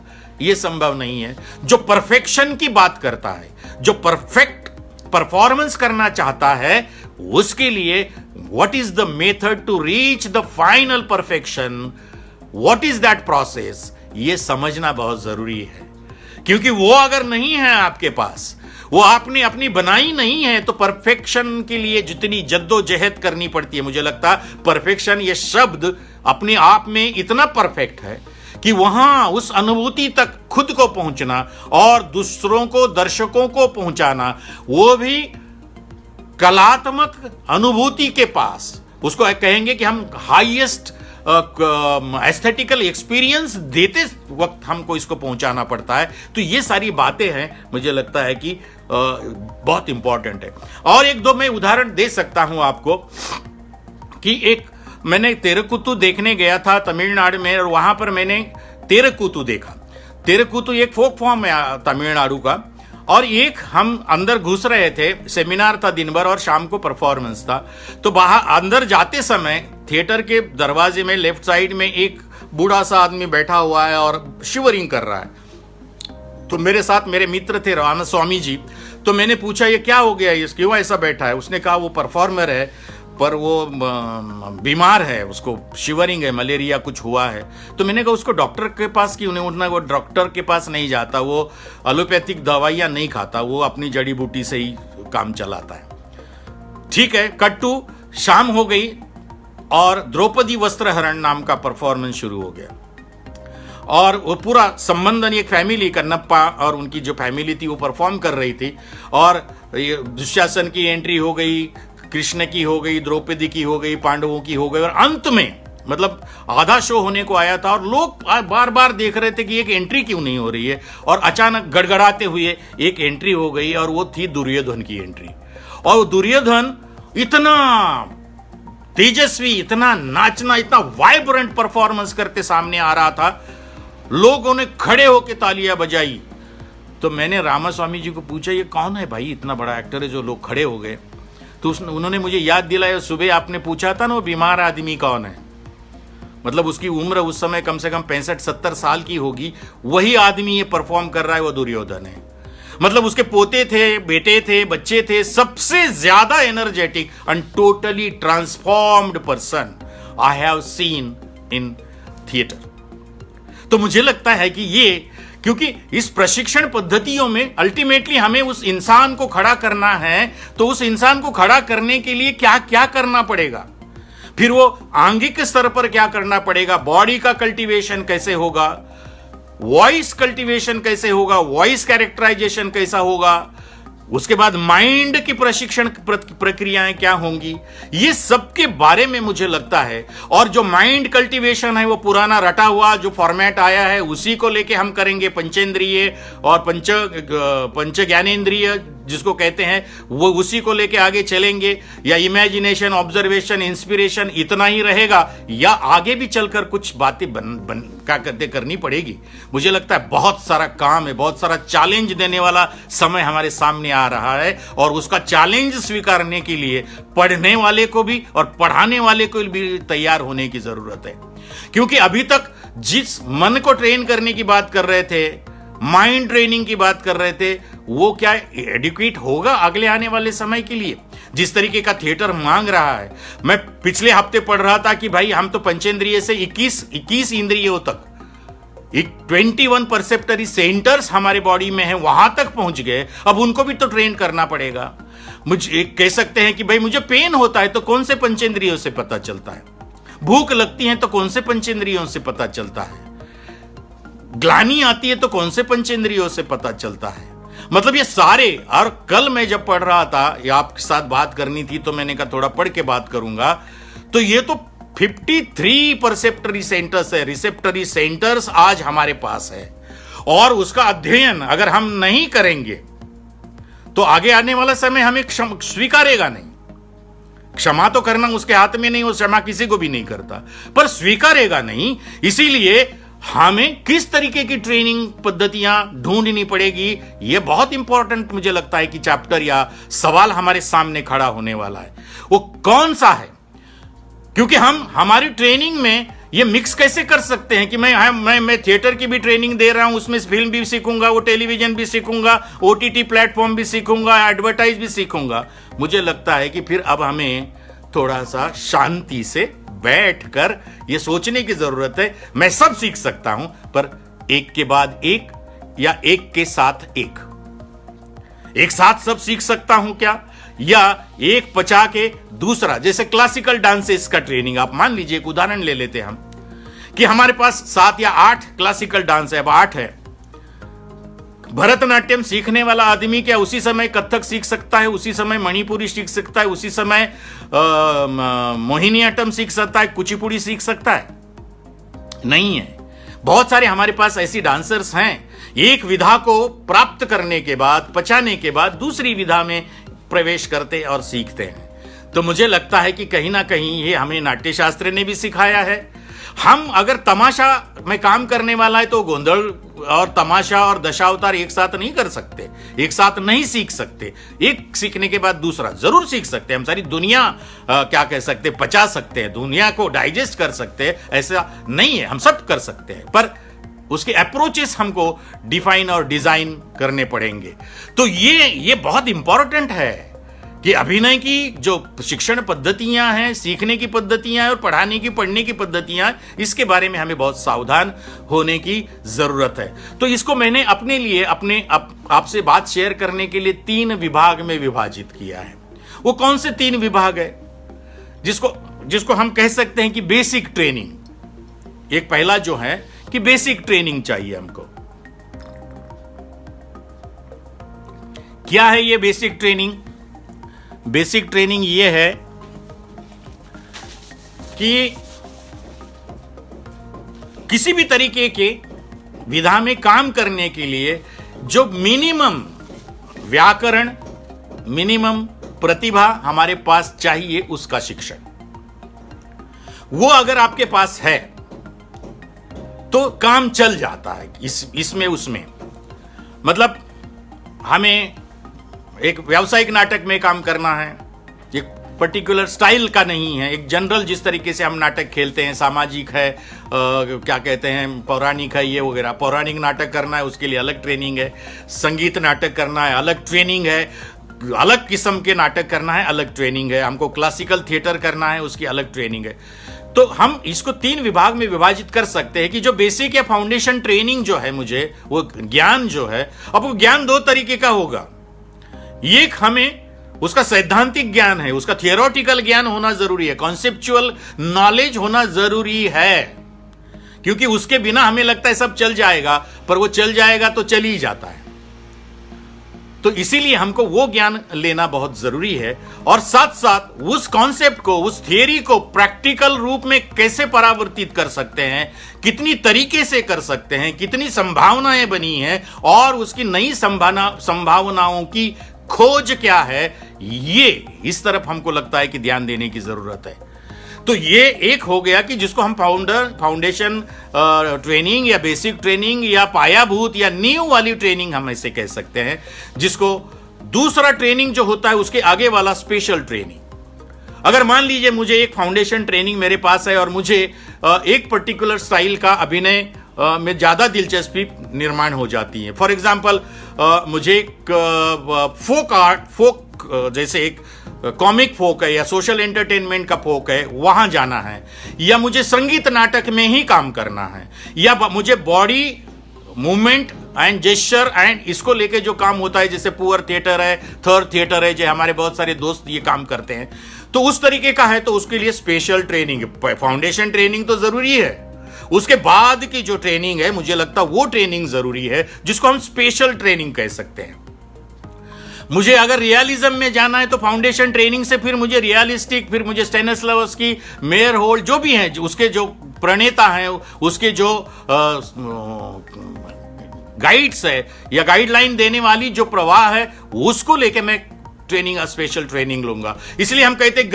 ये संभव नहीं है। जो परफेक्शन की बात करता है, जो परफेक्ट परफॉर्मेंस करना चाहता है, उसके लिए what is the method to reach the final perfection, what is that process, ये समझना बहुत जरूरी है। क्योंकि वो अगर नहीं है आपके पास, वो आपने अपनी बनाई नहीं है, तो परफेक्शन के लिए जितनी जद्दोजहद करनी पड़ती है, मुझे लगता है परफेक्शन ये शब्द अपने आप में इतना परफेक्ट है कि वहां उस अनुभूति तक खुद को पहुंचना और दूसरों को, दर्शकों को पहुंचाना, वो भी कलात्मक अनुभूति के पास, उसको कहेंगे कि हम हाईएस्ट एस्थेटिकल एक्सपीरियंस देते वक्त हमको इसको पहुंचाना पड़ता है। तो ये सारी बातें हैं, मुझे लगता है कि बहुत इंपॉर्टेंट है। और एक दो मैं उदाहरण दे सकता हूं आपको कि एक मैंने तेरुकूतु देखने गया था तमिलनाडु में, और वहां पर मैंने तेरुकूतु देखा। तेरुकूतु एक फोक फॉर्म है तमिलनाडु का, और एक हम अंदर घुस रहे थे, सेमिनार था दिन भर और शाम को परफॉर्मेंस था। तो बाहर अंदर जाते समय थिएटर के दरवाजे में लेफ्ट साइड में एक बूढ़ा सा आदमी बैठा हुआ है और शिवरिंग कर रहा है। तो मेरे साथ मेरे मित्र थे राम स्वामी जी। तो मैंने पूछा ये क्या हो गया, ये क्यों ऐसा बैठा है? उसने कहा वो परफॉर्मर है, पर वो बीमार है, उसको शिवरिंग है, मलेरिया कुछ हुआ है। तो मैंने कहा उसको डॉक्टर के पास क्यों नहीं उठना? वो डॉक्टर के पास नहीं जाता, वो एलोपैथिक दवाइयाँ नहीं खाता, वो अपनी जड़ी बूटी से ही काम चलाता है। ठीक है, कट टू शाम हो गई और द्रौपदी वस्त्रहरण नाम का परफॉर्मेंस शुरू हो गया। और वो पूरा संबंधन एक फैमिली कन्नप्पा और उनकी जो फैमिली थी वो परफॉर्म कर रही थी, और दुशासन की एंट्री हो गई, कृष्ण की हो गई, द्रौपदी की हो गई, पांडवों की हो गई, और अंत में मतलब आधा शो होने को आया था और लोग बार बार देख रहे थे कि एक एंट्री क्यों नहीं हो रही है, और अचानक गड़गड़ाते हुए एक एंट्री हो गई और वो थी दुर्योधन की एंट्री। और दुर्योधन इतना तेजस्वी, इतना नाचना, इतना वाइब्रेंट परफॉर्मेंस करते सामने आ रहा था, लोगों ने खड़े होकर तालियां बजाई। तो मैंने रामास्वामी जी को पूछा, ये कौन है भाई, इतना बड़ा एक्टर है जो लोग खड़े हो गए? तो उन्होंने मुझे याद दिलाया, सुबह आपने पूछा था ना वो बीमार आदमी कौन है, मतलब उसकी उम्र उस समय कम से कम 65-70 साल की होगी, वही आदमी ये परफॉर्म कर रहा है, वो दुर्योधन है। मतलब उसके पोते थे, बेटे थे, बच्चे थे, सबसे ज्यादा energetic and totally transformed person I have seen in theatre. तो मुझे लगता है कि ये, क्योंकि इस प्रशिक्षण पद्धतियों में अल्टीमेटली हमें उस इंसान को खड़ा करना है, तो उस इंसान को खड़ा करने के लिए क्या क्या करना पड़ेगा, फिर वो आंगिक स्तर पर क्या करना पड़ेगा, बॉडी का कल्टीवेशन कैसे होगा, वॉइस कल्टीवेशन कैसे होगा, वॉइस कैरेक्टराइजेशन कैसा होगा, उसके बाद माइंड की प्रशिक्षण प्रक्रियाएं क्या होंगी, ये सब के बारे में मुझे लगता है। और जो माइंड कल्टीवेशन है वो पुराना रटा हुआ जो फॉर्मेट आया है उसी को लेके हम करेंगे, पंचेंद्रिय और पंच ज्ञानेंद्रिय जिसको कहते हैं, वो उसी को लेके आगे चलेंगे, या इमेजिनेशन, ऑब्जर्वेशन, इंस्पिरेशन इतना ही रहेगा, या आगे भी चलकर कुछ बातें करनी पड़ेगी। मुझे लगता है बहुत सारा काम है, बहुत सारा चैलेंज देने वाला समय हमारे सामने आ रहा है, और उसका चैलेंज स्वीकारने के लिए पढ़ने वाले को भी और पढ़ाने वाले को भी तैयार होने की जरूरत है। क्योंकि अभी तक जिस मन को ट्रेन करने की बात कर रहे थे, माइंड ट्रेनिंग की बात कर रहे थे, वो क्या एडिक्वेट होगा अगले आने वाले समय के लिए? जिस तरीके का थिएटर मांग रहा है। मैं पिछले हफ्ते पढ़ रहा था कि भाई हम तो पंचेंद्रिय से 21 इंद्रियों तक, 21 परसेप्टरी सेंटर्स हमारे बॉडी में है, वहां तक पहुंच गए। अब उनको भी तो ट्रेन करना पड़ेगा। मुझे कह सकते हैं कि भाई मुझे पेन होता है तो कौन से पंचेंद्रियों से पता चलता है, भूख लगती है तो कौन से पंचेंद्रियों से पता चलता है, ग्लानि आती है तो कौन से पंचेंद्रियों से पता चलता है। मतलब ये सारे, और कल मैं जब पढ़ रहा था या आपके साथ बात करनी थी तो मैंने कहा थोड़ा पढ़ के बात करूंगा, तो ये तो 53 परसेप्टरी सेंटर्स है, रिसेप्टरी सेंटर्स आज हमारे पास है, और उसका अध्ययन अगर हम नहीं करेंगे तो आगे आने वाला समय हमें स्वीकारेगा नहीं। क्षमा तो करना उसके हाथ में नहीं, वो क्षमा किसी को भी नहीं करता, पर स्वीकारेगा नहीं। इसीलिए हमें किस तरीके की ट्रेनिंग पद्धतियां ढूंढनी पड़ेगी, यह बहुत इंपॉर्टेंट मुझे लगता है कि चैप्टर या सवाल हमारे सामने खड़ा होने वाला है। वो कौन सा है? क्योंकि हम हमारी ट्रेनिंग में ये मिक्स कैसे कर सकते हैं कि मैं थिएटर की भी ट्रेनिंग दे रहा हूं, उसमें फिल्म भी सीखूंगा, वो टेलीविजन भी सीखूंगा, OTT प्लेटफॉर्म भी सीखूंगा, एडवर्टाइज भी सीखूंगा। मुझे लगता है कि फिर अब हमें थोड़ा सा शांति से बैठकर ये सोचने की जरूरत है, मैं सब सीख सकता हूं, पर एक के बाद एक या एक के साथ एक साथ सब सीख सकता हूं क्या, या एक पचा के दूसरा? जैसे क्लासिकल डांसेस का ट्रेनिंग, आप मान लीजिए एक उदाहरण ले लेते हैं हम कि हमारे पास 7 या 8 क्लासिकल डांस है, अब 8 है। भरतनाट्यम सीखने वाला आदमी क्या उसी समय कथक सीख सकता है, उसी समय मणिपुरी सीख सकता है, उसी समय मोहिनीअट्टम सीख सकता है, कुचिपुड़ी सीख सकता है? नहीं है। बहुत सारे हमारे पास ऐसी डांसर्स हैं, एक विधा को प्राप्त करने के बाद, पचाने के बाद दूसरी विधा में प्रवेश करते और सीखते हैं। तो मुझे लगता है कि कहीं ना कहीं ये हमें नाट्यशास्त्र ने भी सिखाया है। हम अगर तमाशा में काम करने वाला है तो गोंधल और तमाशा और दशावतार एक साथ नहीं कर सकते, एक साथ नहीं सीख सकते। एक सीखने के बाद दूसरा जरूर सीख सकते हैं। हम सारी दुनिया क्या कह सकते, पचा सकते हैं, दुनिया को डाइजेस्ट कर सकते हैं, ऐसा नहीं है, हम सब कर सकते हैं, पर उसके अप्रोचेस हमको डिफाइन और डिजाइन करने पड़ेंगे। तो ये बहुत इंपॉर्टेंट है कि अभिनय की जो शिक्षण पद्धतियां हैं, सीखने की पद्धतियां और पढ़ाने की, पढ़ने की पद्धतियां, इसके बारे में हमें बहुत सावधान होने की जरूरत है। तो इसको मैंने अपने लिए आपसे बात शेयर करने के लिए 3 विभाग में विभाजित किया है। वो कौन से 3 विभाग है जिसको हम कह सकते हैं कि बेसिक ट्रेनिंग। एक पहला जो है कि बेसिक ट्रेनिंग चाहिए हमको। क्या है ये बेसिक ट्रेनिंग? बेसिक ट्रेनिंग ये है कि किसी भी तरीके के विधा में काम करने के लिए जो मिनिमम व्याकरण, मिनिमम प्रतिभा हमारे पास चाहिए, उसका शिक्षण, वो अगर आपके पास है तो काम चल जाता है इसमें उसमें। मतलब हमें एक व्यावसायिक नाटक में काम करना है, एक पर्टिकुलर स्टाइल का नहीं है, एक जनरल जिस तरीके से हम नाटक खेलते हैं, सामाजिक है, क्या कहते हैं, पौराणिक है, ये वगैरह। पौराणिक नाटक करना है उसके लिए अलग ट्रेनिंग है, संगीत नाटक करना है अलग ट्रेनिंग है, अलग किस्म के नाटक करना है अलग ट्रेनिंग है, हमको क्लासिकल थिएटर करना है उसकी अलग ट्रेनिंग है। तो हम इसको 3 विभाग में विभाजित कर सकते हैं कि जो बेसिक या फाउंडेशन ट्रेनिंग जो है मुझे, वो ज्ञान जो है, अब वो ज्ञान 2 तरीके का होगा। एक हमें उसका सैद्धांतिक ज्ञान है, उसका थियोरेटिकल ज्ञान होना जरूरी है, कॉन्सेप्चुअल नॉलेज होना जरूरी है, क्योंकि उसके बिना हमें लगता है सब चल जाएगा, पर वो चल जाएगा तो चल ही जाता है। तो इसीलिए हमको वो ज्ञान लेना बहुत जरूरी है, और साथ साथ उस कॉन्सेप्ट को, उस थियरी को प्रैक्टिकल रूप में कैसे परावर्तित कर सकते हैं, कितनी तरीके से कर सकते हैं, कितनी संभावनाएं बनी हैं, और उसकी नई संभावनाओं की खोज क्या है, ये इस तरफ हमको लगता है कि ध्यान देने की जरूरत है। तो ये एक हो गया कि जिसको हम फाउंडेशन ट्रेनिंग या बेसिक ट्रेनिंग या पायाभूत या नींव वाली ट्रेनिंग हम ऐसे कह सकते हैं। जिसको दूसरा ट्रेनिंग जो होता है उसके आगे वाला स्पेशल ट्रेनिंग। अगर मान लीजिए मुझे एक फाउंडेशन ट्रेनिंग मेरे पास है और मुझे एक पर्टिकुलर स्टाइल का अभिनय में ज्यादा दिलचस्पी निर्माण हो जाती है। फॉर एग्जाम्पल मुझे फोक जैसे एक कॉमिक फोक है या सोशल एंटरटेनमेंट का फोक है, वहां जाना है, या मुझे संगीत नाटक में ही काम करना है, या मुझे body movement and gesture and इसको लेके जो काम होता है, जैसे पुअर थिएटर है, थर्ड थिएटर है, जो हमारे बहुत सारे दोस्त ये काम करते हैं, तो उस तरीके का है, तो उसके लिए स्पेशल ट्रेनिंग, फाउंडेशन ट्रेनिंग तो जरूरी है। उसके बाद की जो ट्रेनिंग है, मुझे लगता है वो ट्रेनिंग जरूरी है, जिसको हम स्पेशल ट्रेनिंग कह सकते हैं। मुझे अगर रियलिज्म में जाना है तो फाउंडेशन ट्रेनिंग से फिर मुझे रियलिस्टिक, फिर मुझे स्टेनिस्लावस्की, मेयर होल्ड जो भी हैं, उसके जो प्रणेता हैं, उसके जो गाइड्स है या गाइडलाइन देने वाली जो प्रवाह है, उसको लेके मैं ट्रेनिंग, स्पेशल ट्रेनिंग लूंगा। इसलिए हम कहते हैं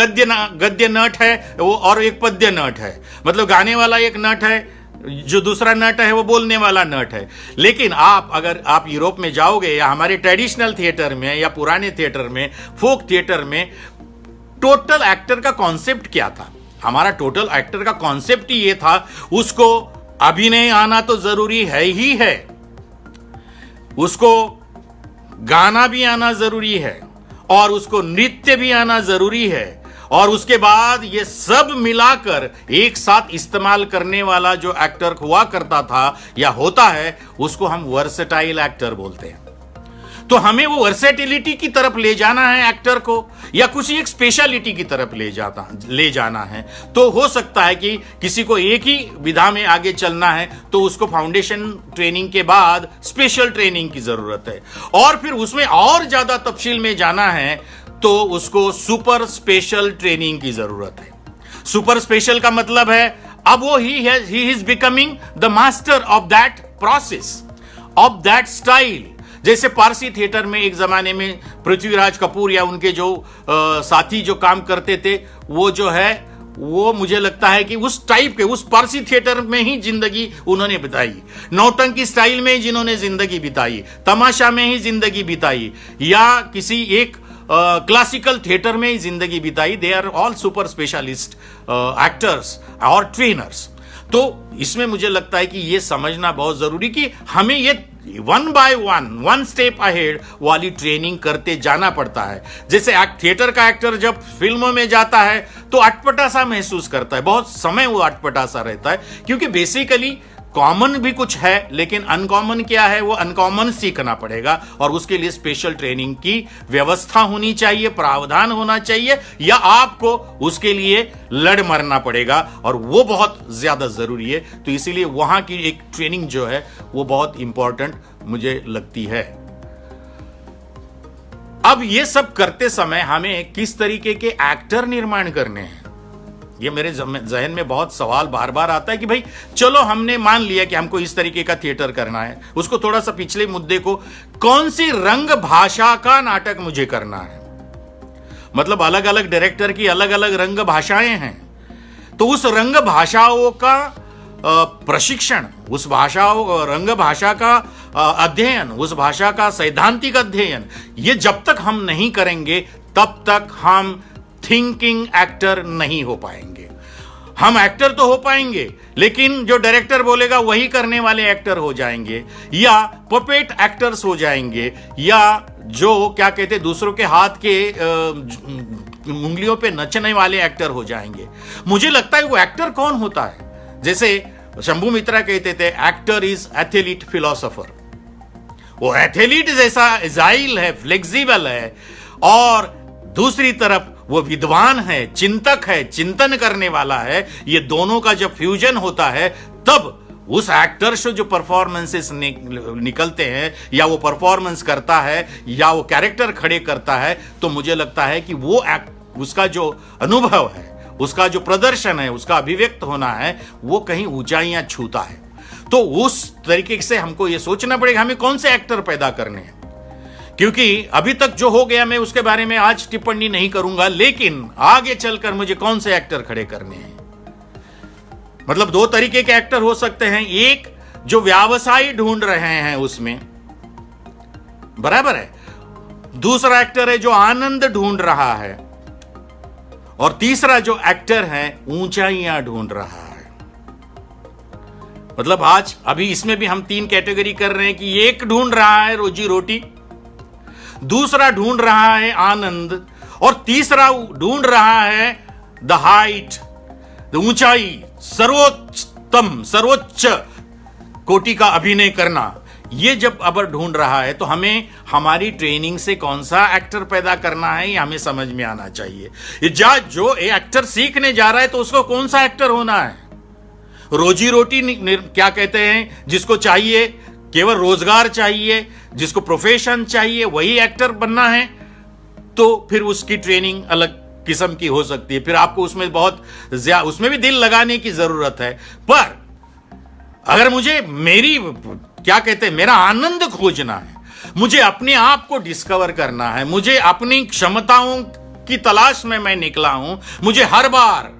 गद्य नट है वो और एक पद्य नट है, मतलब गाने वाला एक नट है, जो दूसरा नट है वो बोलने वाला नट है। लेकिन अगर आप यूरोप में जाओगे या हमारे ट्रेडिशनल थिएटर में या पुराने थिएटर में, फोक थिएटर में, टोटल एक्टर का कॉन्सेप्ट क्या था? हमारा टोटल एक्टर का कॉन्सेप्ट ही ये था, उसको अभिनय आना तो जरूरी है ही है, उसको गाना भी आना जरूरी है, और उसको नृत्य भी आना जरूरी है, और उसके बाद ये सब मिलाकर एक साथ इस्तेमाल करने वाला जो एक्टर हुआ करता था या होता है, उसको हम वर्सेटाइल एक्टर बोलते हैं। तो हमें वो वर्सेटिलिटी की तरफ ले जाना है एक्टर को, या कुछ एक स्पेशलिटी की तरफ ले जाना है। तो हो सकता है कि किसी को एक ही विधा में आगे चलना है, तो उसको फाउंडेशन ट्रेनिंग के बाद स्पेशल ट्रेनिंग की जरूरत है, और फिर उसमें और ज्यादा तफसील में जाना है तो उसको सुपर स्पेशल ट्रेनिंग की जरूरत है। सुपर स्पेशल का मतलब है अब वो he is becoming the master of that process, of that style. जैसे पारसी थिएटर में एक जमाने में पृथ्वीराज कपूर या उनके जो साथी जो काम करते थे, वो जो है वो मुझे लगता है कि उस टाइप के, उस पारसी थिएटर में ही जिंदगी उन्होंने बिताई, नौटंकी स्टाइल में जिन्होंने जिंदगी बिताई, तमाशा में ही जिंदगी बिताई, या किसी एक क्लासिकल थिएटर में ही जिंदगी बिताई। They are all super specialist actors और ट्रेनर्स। तो इसमें मुझे लगता है कि ये समझना बहुत जरूरी कि हमें ये one by one step ahead वाली ट्रेनिंग करते जाना पड़ता है। जैसे थिएटर का एक्टर जब फिल्मों में जाता है तो अटपटा सा महसूस करता है, बहुत समय वो अटपटा सा रहता है, क्योंकि बेसिकली कॉमन भी कुछ है, लेकिन अनकॉमन क्या है, वो अनकॉमन सीखना पड़ेगा और उसके लिए स्पेशल ट्रेनिंग की व्यवस्था होनी चाहिए, प्रावधान होना चाहिए, या आपको उसके लिए लड़ मरना पड़ेगा और वो बहुत ज्यादा जरूरी है। तो इसीलिए वहां की एक ट्रेनिंग जो है वो बहुत इंपॉर्टेंट मुझे लगती है। अब ये सब करते समय हमें किस तरीके के एक्टर निर्माण करने हैं, ये मेरे जहन में बहुत सवाल बार बार आता है कि भाई चलो हमने मान लिया कि हमको इस तरीके का थिएटर करना है, उसको थोड़ा सा पिछले मुद्दे को, कौन सी रंग भाषा का नाटक मुझे करना है, मतलब अलग अलग डायरेक्टर की अलग अलग रंग भाषाएं हैं, तो उस रंग भाषाओं का प्रशिक्षण, उस रंग भाषा का अध्ययन, उस भाषा का सैद्धांतिक अध्ययन, ये जब तक हम नहीं करेंगे तब तक हम थिंकिंग एक्टर नहीं हो पाएंगे। हम एक्टर तो हो पाएंगे, लेकिन जो डायरेक्टर बोलेगा वही करने वाले एक्टर हो जाएंगे, या पपेट एक्टर्स हो जाएंगे, या जो क्या कहते दूसरों के हाथ के उंगलियों पे नचने वाले एक्टर हो जाएंगे। मुझे लगता है वो एक्टर कौन होता है, जैसे शंभू मित्रा कहते थे, एक्टर इज एथलीट फिलोसोफर। वो एथलीट जैसा एजाइल है, फ्लेक्सिबल है, और दूसरी तरफ वो विद्वान है, चिंतक है, चिंतन करने वाला है। ये दोनों का जब फ्यूजन होता है तब उस एक्टर से जो परफॉर्मेंसेस निकलते हैं, या वो परफॉर्मेंस करता है, या वो कैरेक्टर खड़े करता है, तो मुझे लगता है कि वो उसका जो अनुभव है, उसका जो प्रदर्शन है, उसका अभिव्यक्त होना है, वो कहीं ऊंचाइयां छूता है। तो उस तरीके से हमको ये सोचना पड़ेगा हमें कौन से एक्टर पैदा करने हैं, क्योंकि अभी तक जो हो गया मैं उसके बारे में आज टिप्पणी नहीं करूंगा, लेकिन आगे चलकर मुझे कौन से एक्टर खड़े करने हैं। मतलब दो तरीके के एक्टर हो सकते हैं, एक जो व्यवसाय ढूंढ रहे हैं उसमें, बराबर है, दूसरा एक्टर है जो आनंद ढूंढ रहा है, और तीसरा जो एक्टर है ऊंचाइयां ढूंढ रहा है। मतलब आज अभी इसमें भी हम तीन कैटेगरी कर रहे हैं कि एक ढूंढ रहा है रोजी रोटी, दूसरा ढूंढ रहा है आनंद, और तीसरा ढूंढ रहा है द हाइट, ऊंचाई, सर्वोच्चतम, सर्वोच्च कोटि का अभिनय करना। ये जब अब ढूंढ रहा है तो हमें हमारी ट्रेनिंग से कौन सा एक्टर पैदा करना है ये हमें समझ में आना चाहिए। जो एक्टर सीखने जा रहा है तो उसको कौन सा एक्टर होना है। रोजी रोटी क्या कहते हैं, जिसको चाहिए केवल रोजगार चाहिए, जिसको प्रोफेशन चाहिए, वही एक्टर बनना है, तो फिर उसकी ट्रेनिंग अलग किस्म की हो सकती है। फिर आपको उसमें उसमें भी दिल लगाने की जरूरत है। पर अगर मुझे मेरा आनंद खोजना है, मुझे अपने आप को डिस्कवर करना है, मुझे अपनी क्षमताओं की तलाश में मैं निकला हूं, मुझे हर बार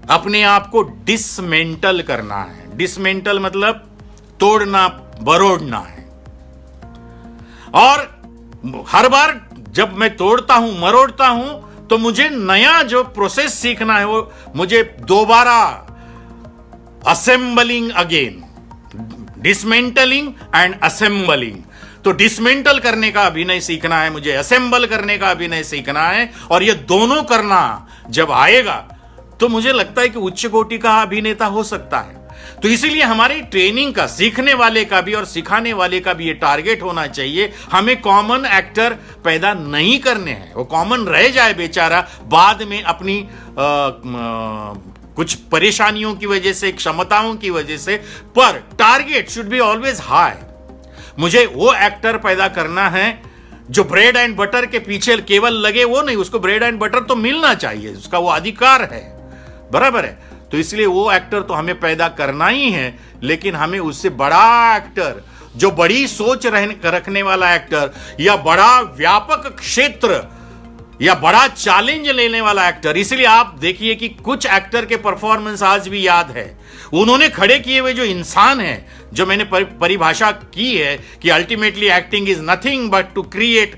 अपने आप को डिसमेंटल करना है। डिसमेंटल मतलब तोड़ना, बरोड़ना है। और हर बार जब मैं तोड़ता हूं, मरोड़ता हूं, तो मुझे नया जो प्रोसेस सीखना है, वो मुझे दोबारा assembling again, dismantling and assembling. तो डिसमेंटल करने का अभिनय सीखना है, मुझे असेंबल करने का अभिनय सीखना है, और ये दोनों करना जब आएगा तो मुझे लगता है कि उच्च कोटि का अभिनेता हो सकता है। तो इसीलिए हमारी ट्रेनिंग का, सीखने वाले का भी और सिखाने वाले का भी ये टारगेट होना चाहिए, हमें कॉमन एक्टर पैदा नहीं करने हैं। वो कॉमन रह जाए बेचारा, बाद में अपनी कुछ परेशानियों की वजह से, क्षमताओं की वजह से, पर target should be always high. मुझे वो एक्टर पैदा करना है जो ब्रेड एंड बटर के पीछे केवल लगे, वो नहीं, उसको ब्रेड एंड बटर तो मिलना चाहिए, उसका वो अधिकार है, बराबर है। तो इसलिए वो एक्टर तो हमें पैदा करना ही है, लेकिन हमें उससे बड़ा एक्टर, जो बड़ी सोच रखने वाला एक्टर, या बड़ा व्यापक क्षेत्र या बड़ा चैलेंज लेने वाला एक्टर। इसलिए आप देखिए कि कुछ एक्टर के परफॉर्मेंस आज भी याद है। उन्होंने खड़े किए हुए जो इंसान है, जो मैंने परिभाषा की है कि ultimately acting is nothing but to create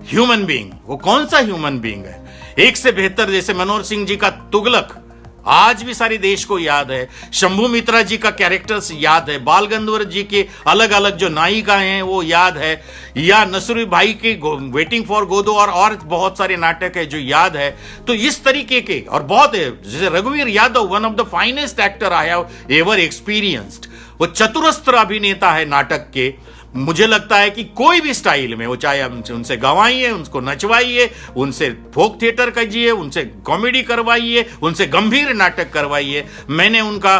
human being. वो कौन सा ह्यूमन बीइंग है? एक से बेहतर, जैसे मनोहर सिंह जी का तुगलक, आज भी सारे देश को याद है। शंभू मित्रा जी का कैरेक्टर्स याद है, बाल गंधर्व जी के अलग अलग जो नायिकाएं हैं वो याद है, या नसरुल भाई के वेटिंग फॉर गोदो और बहुत सारे नाटक है जो याद है। तो इस तरीके के और बहुत है, जैसे रघुवीर Yadav, one of the finest actor I have ever experienced. वो चतुरस्त्र अभिनेता है नाटक के। मुझे लगता है कि कोई भी स्टाइल में, वो चाहे उनसे गवाइए, उनको नचवाइए, उनसे फोक थिएटर कीजिए, उनसे कॉमेडी करवाइए, उनसे गंभीर नाटक करवाइए। मैंने उनका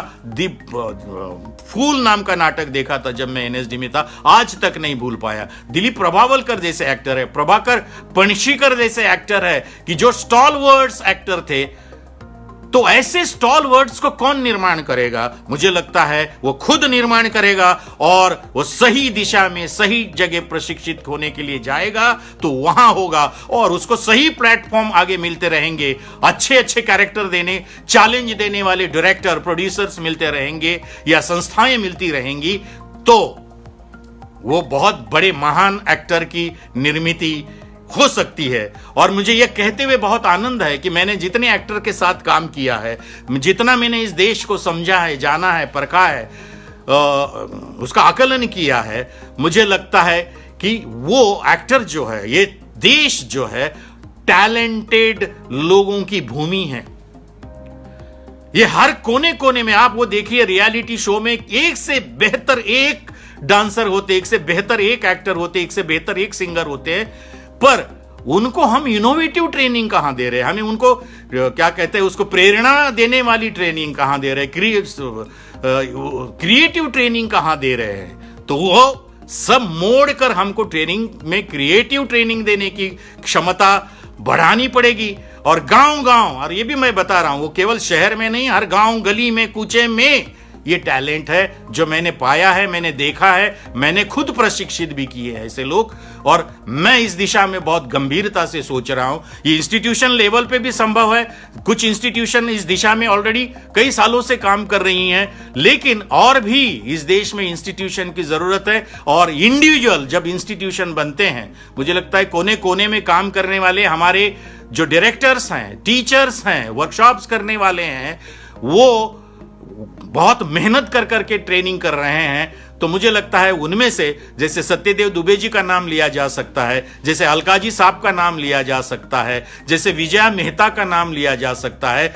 फूल नाम का नाटक देखा था जब मैं एनएसडी में था, आज तक नहीं भूल पाया। दिलीप प्रभावलकर जैसे एक्टर है, प्रभाकर पणशीकर जैसे एक्टर है, कि जो स्टॉलवर्ड्स एक्टर थे। तो ऐसे स्टॉलवर्ड्स को कौन निर्माण करेगा? मुझे लगता है वो खुद निर्माण करेगा, और वो सही दिशा में सही जगह प्रशिक्षित होने के लिए जाएगा तो वहां होगा, और उसको सही प्लेटफॉर्म आगे मिलते रहेंगे। अच्छे अच्छे कैरेक्टर देने, चैलेंज देने वाले डायरेक्टर, प्रोड्यूसर्स मिलते रहेंगे, या संस्थाएं मिलती रहेंगी, तो वो बहुत बड़े महान एक्टर की निर्मिति हो सकती है। और मुझे यह कहते हुए बहुत आनंद है कि मैंने जितने एक्टर के साथ काम किया है, जितना मैंने इस देश को समझा है, जाना है, परखा है, उसका आकलन किया है, मुझे लगता है कि वो एक्टर जो है, ये देश जो है, टैलेंटेड लोगों की भूमि है। ये हर कोने कोने में, आप वो देखिए रियलिटी शो में एक से बेहतर एक डांसर होते, एक से बेहतर एक एक्टर होते, एक से बेहतर एक सिंगर होते हैं, पर उनको हम इनोवेटिव ट्रेनिंग कहां दे रहे हैं? हमें उनको क्या कहते हैं, उसको प्रेरणा देने वाली ट्रेनिंग कहां दे रहे हैं? क्रिएटिव ट्रेनिंग कहां दे रहे हैं? तो वो सब मोड़ कर हमको ट्रेनिंग में क्रिएटिव ट्रेनिंग देने की क्षमता बढ़ानी पड़ेगी। और गांव गांव, और ये भी मैं बता रहा हूं, वो केवल शहर में नहीं, हर गांव गली में, कूचे में ये टैलेंट है जो मैंने पाया है, मैंने देखा है, मैंने खुद प्रशिक्षित भी किए हैं ऐसे लोग। और मैं इस दिशा में बहुत गंभीरता से सोच रहा हूं। ये इंस्टीट्यूशन लेवल पे भी संभव है, कुछ इंस्टीट्यूशन इस दिशा में ऑलरेडी कई सालों से काम कर रही हैं, लेकिन और भी इस देश में इंस्टीट्यूशन की जरूरत है। और इंडिविजुअल जब इंस्टीट्यूशन बनते हैं, मुझे लगता है कोने कोने में काम करने वाले हमारे जो डायरेक्टर्स हैं, टीचर्स हैं, वर्कशॉप्स करने वाले हैं, वो बहुत मेहनत कर करके ट्रेनिंग कर रहे हैं। तो मुझे लगता है उनमें से जैसे सत्यदेव दुबे जी का नाम लिया जा सकता है, जैसे अलकाजी साहब का नाम लिया जा सकता है, जैसे विजया मेहता का नाम लिया जा सकता है,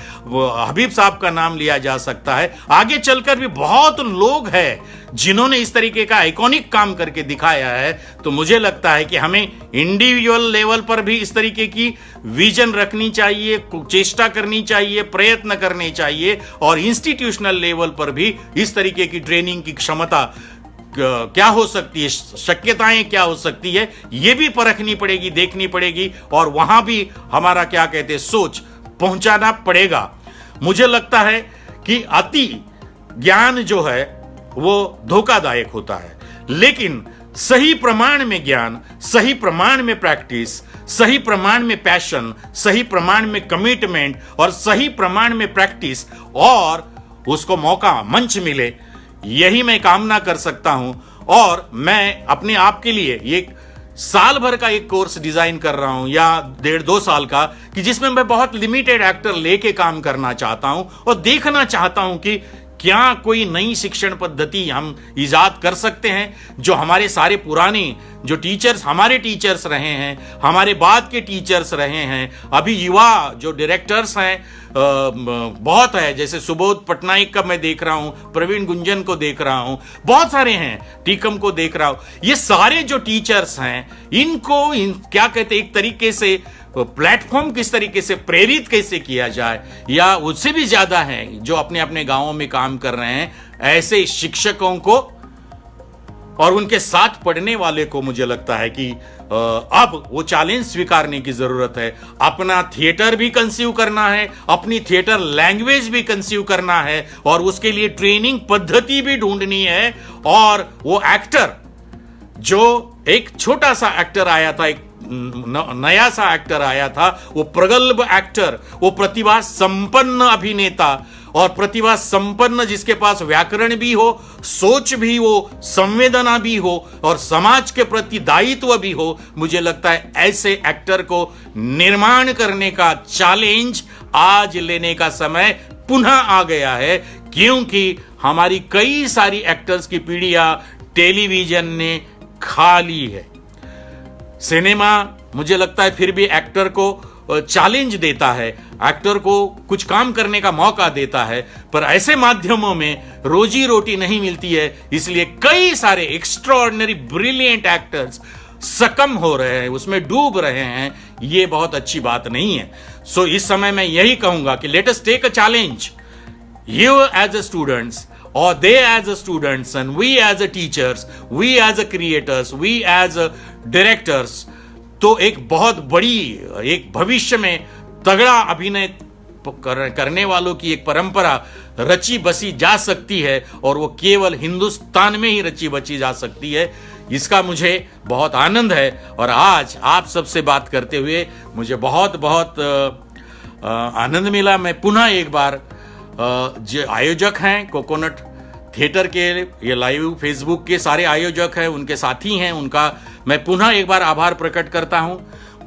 हबीब साहब का नाम लिया जा सकता है। आगे चलकर भी बहुत लोग हैं जिन्होंने इस तरीके का आइकॉनिक काम करके दिखाया है। तो मुझे लगता है कि हमें इंडिविजुअल लेवल पर भी इस तरीके की विजन रखनी चाहिए, चेष्टा करनी चाहिए, प्रयत्न करने चाहिए, और इंस्टीट्यूशनल लेवल पर भी इस तरीके की ट्रेनिंग की क्षमता क्या हो सकती है, शक्यताएं क्या हो सकती है, यह भी परखनी पड़ेगी, देखनी पड़ेगी, और वहां भी हमारा क्या कहते हैं सोच पहुंचाना पड़ेगा। मुझे लगता है कि अति ज्ञान जो है वो धोखादायक होता है, लेकिन सही प्रमाण में ज्ञान, सही प्रमाण में प्रैक्टिस, सही प्रमाण में पैशन, सही प्रमाण में कमिटमेंट, और सही प्रमाण में प्रैक्टिस, और उसको मौका, मंच मिले, यही मैं कामना कर सकता हूं। और मैं अपने आप के लिए एक साल भर का एक कोर्स डिजाइन कर रहा हूं, या 1.5-2 साल का, कि जिसमें मैं बहुत लिमिटेड एक्टर लेके काम करना चाहता हूं, और देखना चाहता हूं कि क्या कोई नई शिक्षण पद्धति हम इजाद कर सकते हैं, जो हमारे सारे पुराने जो टीचर्स, हमारे टीचर्स रहे हैं, हमारे बाद के टीचर्स रहे हैं, अभी युवा जो डायरेक्टर्स हैं बहुत है, जैसे सुबोध पटनायक का मैं देख रहा हूं, प्रवीण गुंजन को देख रहा हूं, बहुत सारे हैं, टीकम को देख रहा हूं। ये सारे जो टीचर्स हैं, इनको क्या कहते हैं, एक तरीके से प्लेटफॉर्म किस तरीके से प्रेरित कैसे किया जाए, या उससे भी ज्यादा है जो अपने अपने गांवों में काम कर रहे हैं, ऐसे शिक्षकों को और उनके साथ पढ़ने वाले को मुझे लगता है कि अब वो चैलेंज स्वीकारने की जरूरत है। अपना थिएटर भी कंसीव करना है, अपनी थिएटर लैंग्वेज भी कंसीव करना है, और उसके लिए ट्रेनिंग पद्धति भी ढूंढनी है। और वो एक्टर जो एक छोटा सा एक्टर आया था, एक नया सा एक्टर आया था, वो प्रगल्भ एक्टर, वो प्रतिभा संपन्न अभिनेता, और प्रतिभा संपन्न जिसके पास व्याकरण भी हो, सोच भी हो, संवेदना भी हो, और समाज के प्रति दायित्व भी हो, मुझे लगता है ऐसे एक्टर को निर्माण करने का चैलेंज आज लेने का समय पुनः आ गया है, क्योंकि हमारी कई सारी एक्टर्स की पीढ़ियां टेलीविजन ने खा ली है। सिनेमा मुझे लगता है फिर भी एक्टर को चैलेंज देता है, एक्टर को कुछ काम करने का मौका देता है, पर ऐसे माध्यमों में रोजी रोटी नहीं मिलती है, इसलिए कई सारे एक्स्ट्राऑर्डिनरी ब्रिलियंट एक्टर्स सकम हो रहे हैं, उसमें डूब रहे हैं। ये बहुत अच्छी बात नहीं है। सो इस समय मैं यही कहूंगा कि let us take a challenge, you as a students or they as a students and we as a teachers, we as a creators, we as a directors, तो एक बहुत बड़ी, एक भविष्य में तगड़ा अभिनय करने वालों की एक परंपरा रची बसी जा सकती है, और वो केवल हिंदुस्तान में ही रची बची जा सकती है। इसका मुझे बहुत आनंद है, और आज आप सबसे बात करते हुए मुझे बहुत बहुत आनंद मिला। मैं पुनः एक बार जो आयोजक हैं कोकोनट थिएटर के, ये लाइव फेसबुक के सारे आयोजक हैं, उनके साथी हैं, उनका मैं पुनः एक बार आभार प्रकट करता हूं।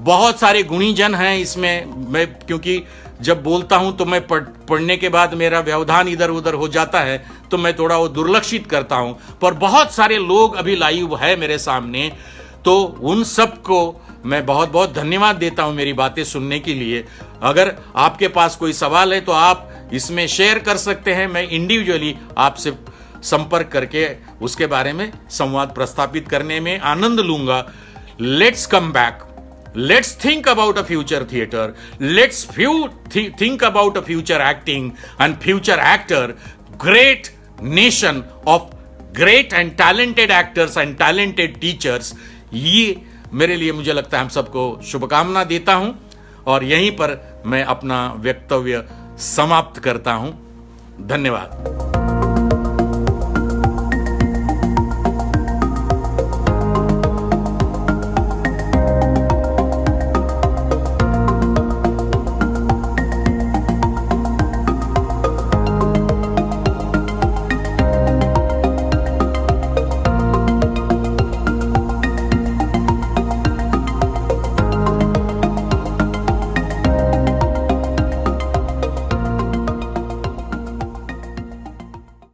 बहुत सारे गुणीजन हैं इसमें, मैं क्योंकि जब बोलता हूं तो मैं पढ़ने के बाद मेरा व्यवधान इधर उधर हो जाता है, तो मैं थोड़ा वो दुर्लक्षित करता हूं, पर बहुत सारे लोग अभी लाइव है मेरे सामने, तो उन सबको मैं बहुत बहुत धन्यवाद देता हूं मेरी बातें सुनने के लिए। अगर आपके पास कोई सवाल है तो आप इसमें शेयर कर सकते हैं, मैं इंडिविजुअली आपसे संपर्क करके उसके बारे में संवाद प्रस्तापित करने में आनंद लूंगा। Let's come back, let's think about a future theatre, let's think about a future acting and future actor, great nation of great and talented actors and talented teachers. ये मेरे लिए, मुझे लगता है, हम सबको शुभकामना देता हूं, और यहीं पर मैं अपना वक्तव्य समाप्त करता हूं। धन्यवाद।